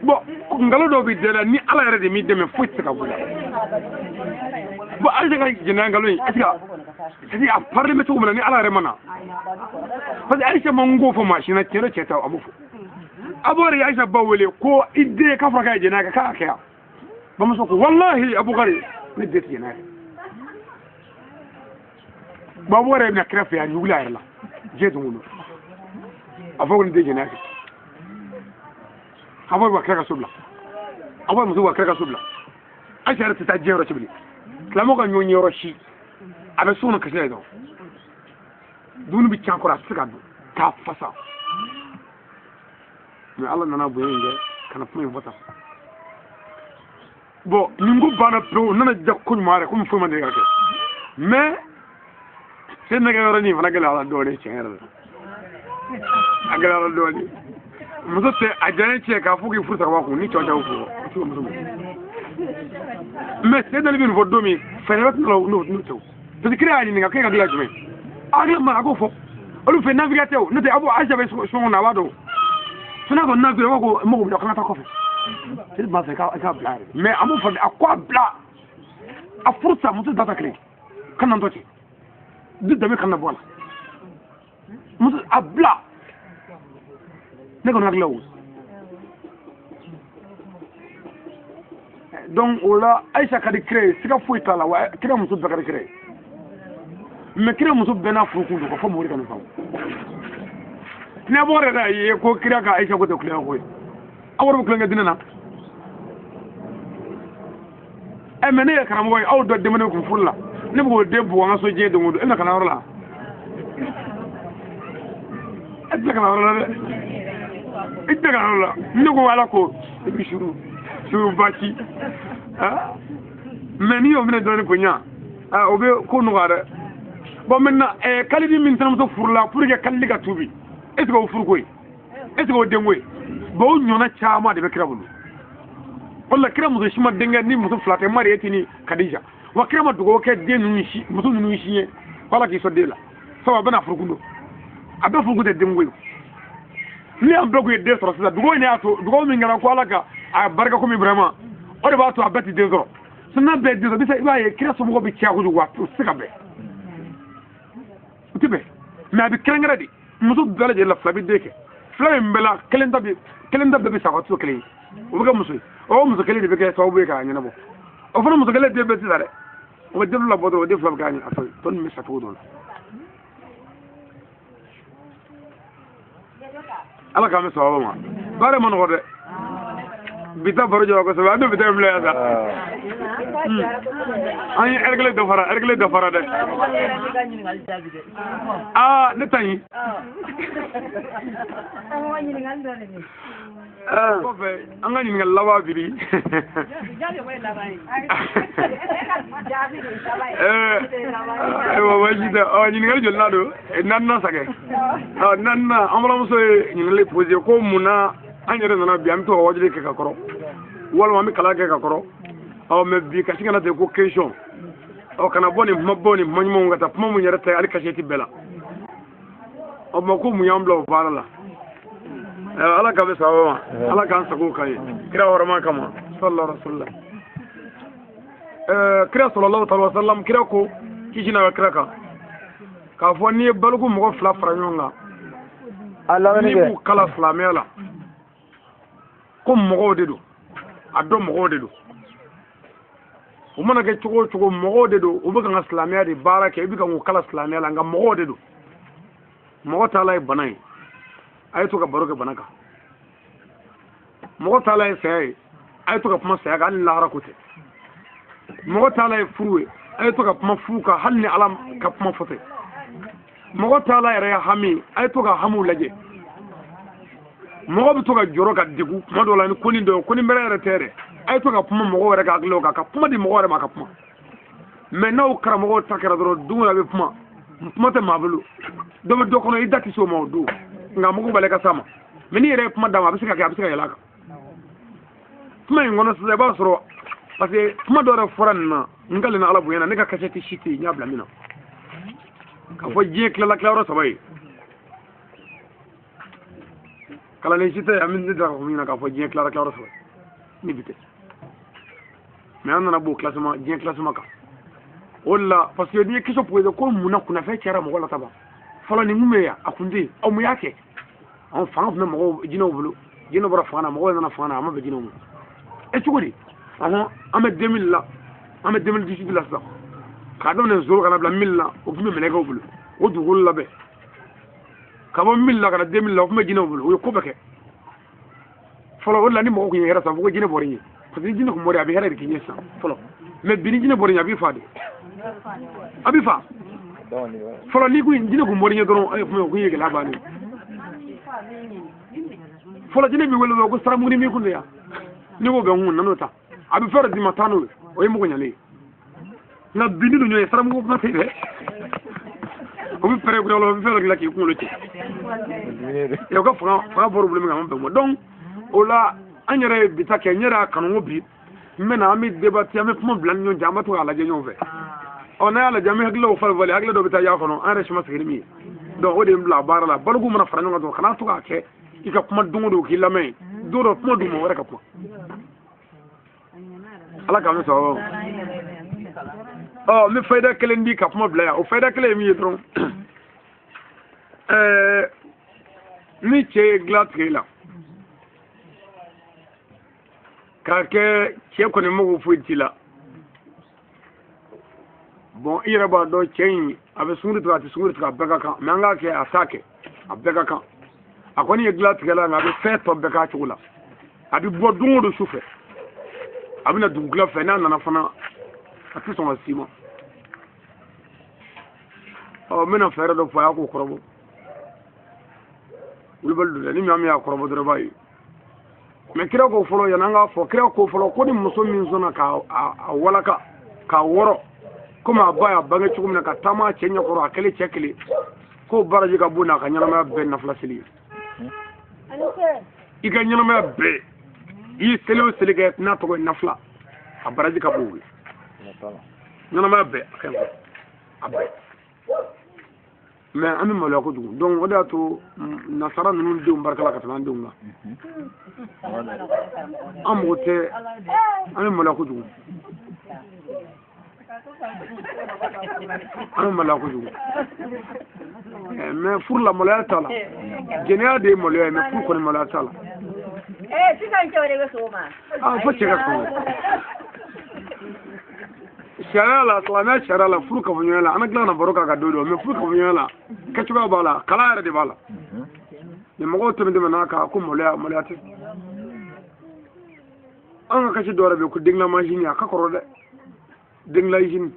bon ngalo dɔ bɛ dɛla ni ala yɛrɛ de m'i dɛmɛ foyi tɛ se ka bɔ la bon Aisha ka jɛnɛya ngalo in c'est a parler bɛ cogo min na ni ala yɛrɛ ma na parce que Aisha ma n ko fɔ maa si na tiɲɛ cɛ ta a m'o fɔ a b'o de ye Aisha ba wele ko i den k'a fɔra k'a ye jɛnɛya kɛ k'a kɛ yan bamuso ko wallahi Abubakari ne den tɛ jɛnɛya kɛ bon a b'o yɛrɛ bɛna kira fɛ yan ɲugula yɛrɛ la diɲɛ don o don a fɔ ko ne den jɛnɛya kɛ a b'o kira ka so bila a b'o muso ka kira ka so bila Aisha yɛrɛ tɛ taa diɲɛ yɔrɔ si bilen silamɛw ka ɲɔgɔn ye yɔrɔ si a bɛ so kɔnɔ kasi la dɔrɔn dumuni bɛ can kɔrɔ a tɛ se ka dun k'a fasa mais ala nana bonya in kɛ ka na kuma in fɔ tan bon nin ko banna pewu u nana ja ko ɲuman yɛrɛ komi foyi ma deli ka kɛ mais se nɛgɛ yɔrɔnin fana gɛlɛyara dɔɔnin tiɲɛ yɛrɛ la a gɛlɛyara dɔɔnin muso tɛ a diya cɛ k'a fɔ k'i furu saba kun ni cɛw furu o t'o muso mais se dali bɛ nin fɔ don min fɛɛrɛ tɛ n'o tɛw parce que kira y'a ɲininka k'e ka dilan jumɛn a hakili ma a k'o fɔ olu fɛ nafigiya tɛ o n'o tɛ a bɔ Aisha bɛ sɔngɔn na a b'a dɔn n'a ko nafigiya a b'a ko mɔgɔw bila kana taa kɔfɛ c'est b'a fɛ k'a bila yɛrɛ mais a m'o fɔ a ko a bila a furu sa muso data kelen ka na n tɔ ten du dabi kana bɔ a la muso a bila ne kɔni hakili la o donc o la Aisha ka di kira ye siga foyi t'a la wa kira muso bɛɛ ka di kira ye mais kira muso bɛɛ n'a furukun don ka fɔ mɔgɔw ka nin faamu ne bɔ yɛrɛ y'a ye ko kira ka Aisha ko tɛ kulonkɛ ko ye aw yɛrɛ bɛ kulonkɛ diinɛ na mais ne ye karamɔgɔ ye aw dɔ denmisɛnnin kun furu la ne bɛ k'o den bugɔ an ka so diɲɛ don o don e bɛna ka na yɔrɔ la e tɛ ka na yɔrɔ la dɛ e tɛ ka na yɔrɔ la ne ko ala ko i bɛ suru basi mais n'i y'o minɛ dɔɔnin ko ɲa o bɛ ko nɔgɔya dɛ bon maintenant kalidi min tɛnɛmuso furula pour que kalidi ka tuubi est ce que o furu ko ye est ce que o den ko ye bon o ɲɔgɔnna caman de bɛ kira bolo o la kira muso si ma denkɛ ni muso fila tɛ Mariyati ni Kadija wa kira ma dugawu kɛ den ninnu si muso ninnu si ye ko ala k'i sɔn den la sabu a bɛna furukun don a bɛɛ furukun tɛ den ko ye ni an bɛɛ kun ye den sɔrɔ sisan dugawu in de y'a to dugawu min kɛra ko ala ka a barika komi Ibrahima o de b'a to a bɛɛ tɛ den sɔrɔ sinon n'a bɛɛ den sɔrɔ bisa i b'a ye kira somɔgɔw bɛ caya kojugu wa o tɛ se ka bɛn u tɛ bɛn mais a bɛ kɛrɛnkɛrɛn de muso bɛɛ lajɛlen la fila bɛ den kɛ fila min bɛɛ la kelen ta bɛɛ bɛ sa o tɛ se kelen ye o bɛ kɛ muso ye o muso kelen de bɛ kɛ sababu ye k'a ɲɛnabɔ o fana muso kelen den bɛɛ sisan dɛ o bɛ den labɔ dɔrɔn o den fila bɛ k'a ɲɛ a fɛ tɔ ninnu bɛ sa cogo dɔ la ala k'an bɛ sababa ma baara ma nɔgɔ dɛ bi ta baro jɔ kosɛbɛ an bɛ bi ta bila yan sa an ye heure kelen dafara dɛ ne ta ɲi kɔfɛ an ka ɲininkali laban biri ayiwa baasi tɛ ɲininkali joli la don naaninan sakɛ naaninan an balimamuso ye ɲininkali posé ko mun na an yɛrɛ nana bi an bɛ to ka wajuli kɛ ka kɔrɔ walima an bɛ kalan kɛ ka kɔrɔ mais bi kasi kana ten ko question kana bɔ nin kumabaw ni kuma ɲumanw ka taa kuma mun yɛrɛ tɛ hali kasiyɛti bɛɛ la mais ko mun y'an bila o baara la ala ka bɛ sababa ma ala k'an sago kan ye kira hɔrɔma kama sallallahu alaihi wasallam kira sallallahu alaihi wasallam kira ko kisi n'a ka kira kan k'a fɔ n'i ye baloku mɔgɔ fila fara ɲɔgɔn kan n'i b'u kala silamɛya la ko mɔgɔw de don a dɔn mɔgɔw de don o mana kɛ cogo o cogo mɔgɔw de don u bɛ ka n ka silamɛya de baara kɛ i bɛ ka n kala silamɛya la nka mɔgɔw de don mɔgɔ t'a la ye bana ye a ye to ka baro kɛ bana kan mɔgɔ t'a la ye saya ye a ye to ka kuma saya kan hali ni lahara ko tɛ mɔgɔ t'a la ye furu ye a ye to ka kuma furu kan hali ni ala ka kuma fɔ tɛ mɔgɔ t'a la yɛrɛ ye hami a ye to ka hamiw lajɛ mɔgɔ bɛ to ka jɔrɔ ka degu kuma dɔw la ni koni dɔ koni bɛrɛ yɛrɛ tɛ dɛ a ye to ka kuma mɔgɔw yɛrɛ ka hakiliw kan ka kuma di mɔgɔw yɛrɛ ma ka kuma mɛ n'aw karamɔgɔw ta kɛra dɔrɔn don o a bɛ kuma tɛ maa bolo dɔ bɛ dɔ kɔnɔ i da tɛ se o ma o don nka mugu b'ale ka s'a ma mɛ n'i yɛrɛ ye kuma d'a ma a bɛ se ka kɛ a bɛ se ka yɛlɛ a kan kuma in kɔnɔ sisan i b'a sɔrɔ parce que kuma dɔ yɛrɛ fɔra nin na n kale na ala bonya na ne ka kasɛti si tɛ yen n y'a bila min na k'a fɔ diɲɛ tilala tilayɔrɔ 3 ye kalanden si tɛ yan min ne tɛ ka fɔ min na k'a fɔ diɲɛ tilara tilayɔrɔ 3 ni bi tɛ mɛ an nana b'o classement diɲɛ classement kan o de la parce que n'i ye question posé ko munna kunnafɛ cayara mɔgɔ la kaban fɔlɔ nin kun bɛ yan a kun tɛ yen aw mun y'a kɛ anw fanga tun bɛ mɔgɔw jinɛw bolo jinɛw bɔra fanga na mɔgɔw nana fanga na a ma bɛn jinɛw ma cogo di ɔhɔn an bɛ 2000 la an bɛ 2018 la sisan k'a daminɛ zoro kana bila 1000 la o tun bɛ mɛlɛkɛw bolo o dugukolo labɛn ka bɔ 1000 la ka na 2000 la o tun bɛ jinɛw bolo o ye ko bɛɛ kɛ fɔlɔ o de la ni mɔgɔw tun ye hɛrɛ san fo ko jinɛ bɔra yen parce que ni jinɛ tun bɔra yen a bɛ hɛrɛ de k'i ɲɛ sisan fɔlɔ mɛ bi ni jinɛ bɔra yen a b'i fa de a b'i fa fɔlɔ ni jinɛ kun bɔra yen dɔrɔn kuma o kun ye gɛlɛya bannen fɔlɔ jinɛ b'i wele ko saramuguni min kun de yan ni ko bɛn kun nan'o ta a bɛ fɛn dɔ d'i ma taa n'o ye o ye mugu ɲalen ye nka bi ni ninnu ye saramugu kuma tɛ dɛ o bɛ pɛrɛn kunna o bɛ fɛn dɔ dilan k'i kunkolo cɛ o ka fanga bɔra bolo min kan a ma bɛn o ma donc o la an yɛrɛ ye bi ta kɛ n yɛrɛ y'a kanu ko bi n bɛ na an bɛ débattre an bɛ kuma bila ni ɲɔgɔn cɛ an bɛ to k'a lajɛ ɲɔgɔn fɛ ɔ n'a y'a lajɛ an bɛ hakililaw falen hakili dɔw bɛ taa y'a kɔnɔ an yɛrɛ si ma sigi ni min ye donc o de ye n bila a baara la balogu mana fara ɲɔgɔn kan dɔrɔn kana to k'a kɛ i ka kuma don o don k'i lamɛn don dɔ kuma d'u ma wɛrɛ ka kuma ala k'an bɛ sɔrɔ ɔ n bɛ fayida kelen di ka kuma bila yan o fayida kelen ye min ye dɔrɔn ni cɛ ye dilan tigɛ la k'a kɛ cɛ kɔni mago foyi t'i la bon i yɛrɛ b'a dɔn cɛ in a bɛ sunguri tigɛ a tɛ sunguri tigɛ a bɛɛ ka kan mɛ an k'a kɛ a t'a kɛ a bɛɛ ka kan a kɔni ye dilan tigɛ la nka a bɛ fɛn tɔ bɛɛ k'a cogo la a bɛ bɔ don o don su fɛ a bɛ na dugukila fɛ n'a nana fana a tɛ sɔn ka s'i ma ɔ n bɛna fɛɛrɛ dɔ fɔ a y'a k'o kɔrɔbɔ wulibali don dɛ ni maa min y'a kɔrɔbɔ dɔrɔn i b'a ye mɛ kira ko fɔlɔ yanni an k'a fɔ kira ko fɔlɔ ko ni muso min sɔnna k'a walaka k'a wɔrɔ komi a ba y'a bange cogo min na ka taama a cɛ ɲɛkɔrɔ a kɛlen cɛ kelen k'o baraji ka bon n'a ka ɲɛnamaya bɛɛ nafila seli ye i ka ɲɛnamaya bɛɛ i ye seli o seli kɛ n'a tɔgɔ ye nafila a baraji ka bon o ye ɲɛnamaya bɛɛ a ka ɲi a bɛɛ mɛ an bɛ maloya kojugu donc o de y'a to nasara ninnu denw barika la ka tɛmɛ an denw kan an mɔgɔ tɛ an bɛ maloya kojugu an bɛ maloya kojugu mɛ furu la maloya t'a la jɛnɛya de ye maloya ye mɛ furu kɔni maloya t'a la fo cɛ ka sɔn sariya la silamɛya sariya la furu kafoɲɔgɔnya la an bɛ tila ka na baro k'a ka don dɔ mɛ furu kafoɲɔgɔnya la kɛcogoya b'a la kalan yɛrɛ de b'a la mɛ mɔgɔw tɛmɛ n'a kan ko maloya tɛ an ka kasi dɔ yɛrɛ bɛ yen ko dengila mansin a ka kɔrɔ dɛ dengila usine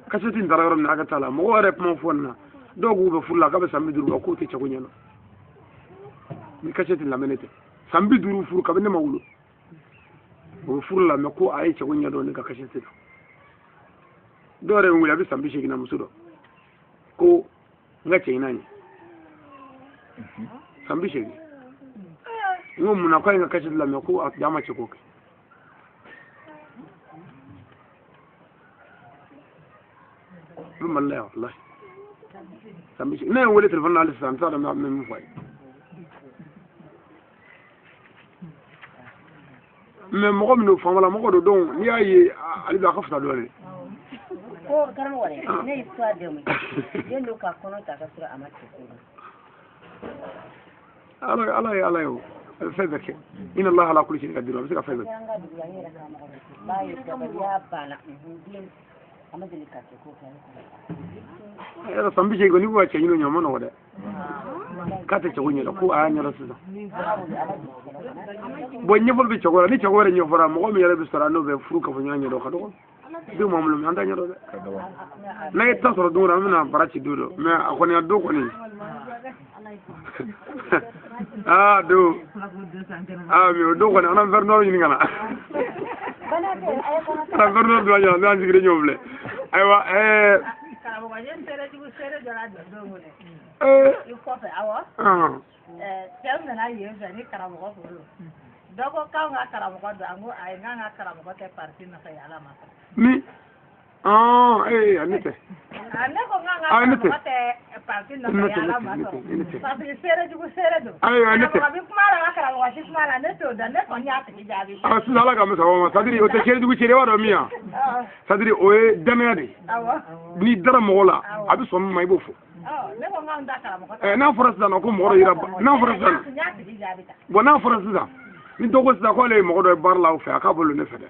kasɛti in taara yɔrɔ min na a ka t'a la mɔgɔw yɛrɛ kuma fɔ nin na dɔw k'u bɛ furu la k'a bɛ san 50 bɔ k'o tɛ cɛko ɲɛna ni kasɛti lamɛn tɛ san 50 furu kabini ne ma wolo o bɛ furu la mɛ ko a ye cɛko ɲɛdɔn ne ka kasɛti la dɔw yɛrɛ bɛ wuli a bɛ san 80 na muso dɔ ko n ka cɛ in n'a ye san 80 n ko munna k'a ye n ka kasɛti lamɛn ko a ma cɛko kɛ n bɛ mali la yan walahi san 80 ne ye n wele telefɔni na hali sisan n t'a dɔn n bɛ min fɔ a ye mɛ mɔgɔ min don faama la mɔgɔ don donc n'i y'a ye ale bɛ a ka fisa dɔɔnin ko karamɔgɔ dɛ ne ye histoire dɛ mun den do ka kɔnɔ ta ka sɔrɔ a ma cɛ ko ala ye o فذاك إن الله على كل شيء قدير بس فذاك هذا صنبي شيء يقول نبغى شيء ينو يومنا وده كاتة شغوني له كو أنا رسول بني بول بيشغل ني شغل ني فرا مقام يلا بسرانو بفروك فنيا له خدوا دو ماملو عندنا نيرو لا يتصل دورا منا براتي دورو ما أخوني أدو كوني دو مي دو كوني أنا فرنور ينيغنا أنا فرنور دو أنا نانسي كريم يومله أيوة ni anite sala ka masa wa sadiri o te chere dugu chere wa do miya sadiri o e damade ni dara mola abi so mai bofo na forasa na ko mo yira na forasa bona forasa ni dogo sa ko le mo do bar la o fa ka bolu ne fede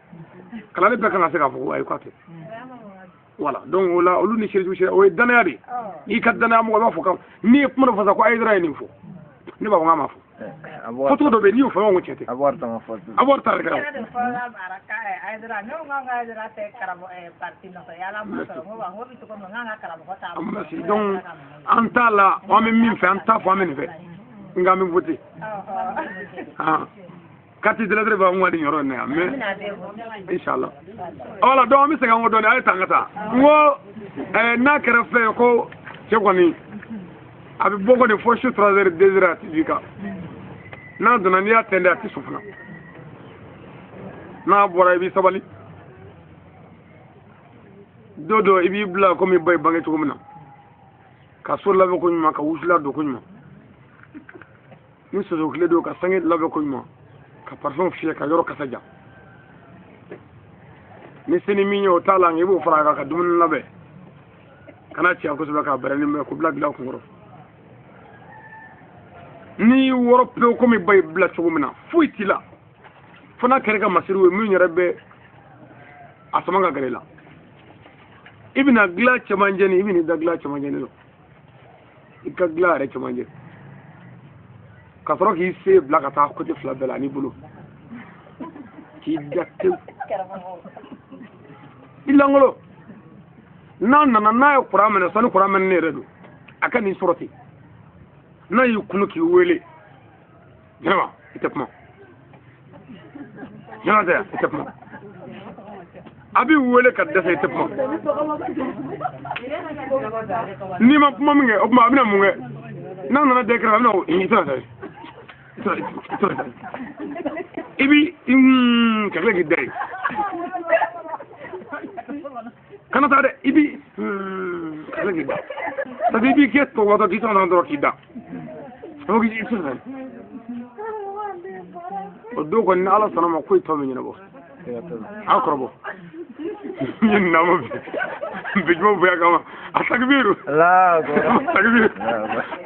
kala le be kana se ka fo ay ko te voilà donc wala olu ni chere dugu chere o e danade ni kat dana mo ba fo ka ni ko mo fa ko ay dara ni fo ni ba ngama fo foto do be ni fo ngo chete aborta ma foto aborta re ka donc antala o me min fe anta fo me fe ngam mi voti kati de la ba ngwadi nyoro ne mais inshallah wala do mi se ga ngodo ne ay tangata ngo na kere fe ko che koni abi bogo de fo shu trazer désira tifika na dona ni atende ati sufuna na bora ibi sabali dodo ibi bla ko mi bay bangi to kumna ka so labe ko nyuma ka wusla do ko nyuma ni so do kledo ka sangi labe ko nyuma ka parfum fiye ka yoro ka saja ni seni mi nyo tala ngi bo fara ka dumun labe kana ci ko so ka barani me ko bla ko ngoro ni woro pe ko mi bay bla chugumna fuitila fona kerega masiru mi nyarabe asamanga garela ibina gla chamanjeni ibini da gla chamanjeni lo ikka gla re chamanjeni kasoro ki se bla ka ta ko te fla bela ni bulu ki datte ilangolo nan na qur'an sanu qur'an ne redu akani surati na yukunu ki wele jama itapma jama da itapma abi wele ka dasa itapma ni ma munge o ma abina munge na dekra na ita ibi kale gidai kana ta de ibi kale gidai ta ibi ke to wada di tan andro kida o gi ita o do ko ni ala sanama ko to mi ne bo akrobo yin na mo bijmo bu ya kama atakbiru takbir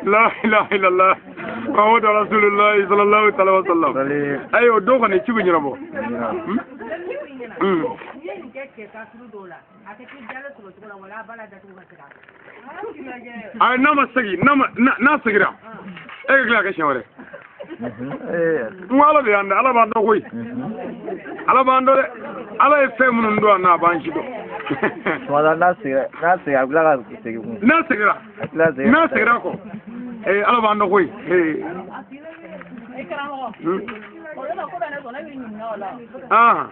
la ilaha illallah muhammadu rasulullah sallallahu alaihi wasallam ayo do ko ne ci biñu bo ay nama sagi nama na sagira e gla ka shawre ngala de anda ala ba do koy ala ba ndo de ala e fe mun ndo na ban shi do wala na sigira gla ka sigi na sigira ko ala ba ndo koy ah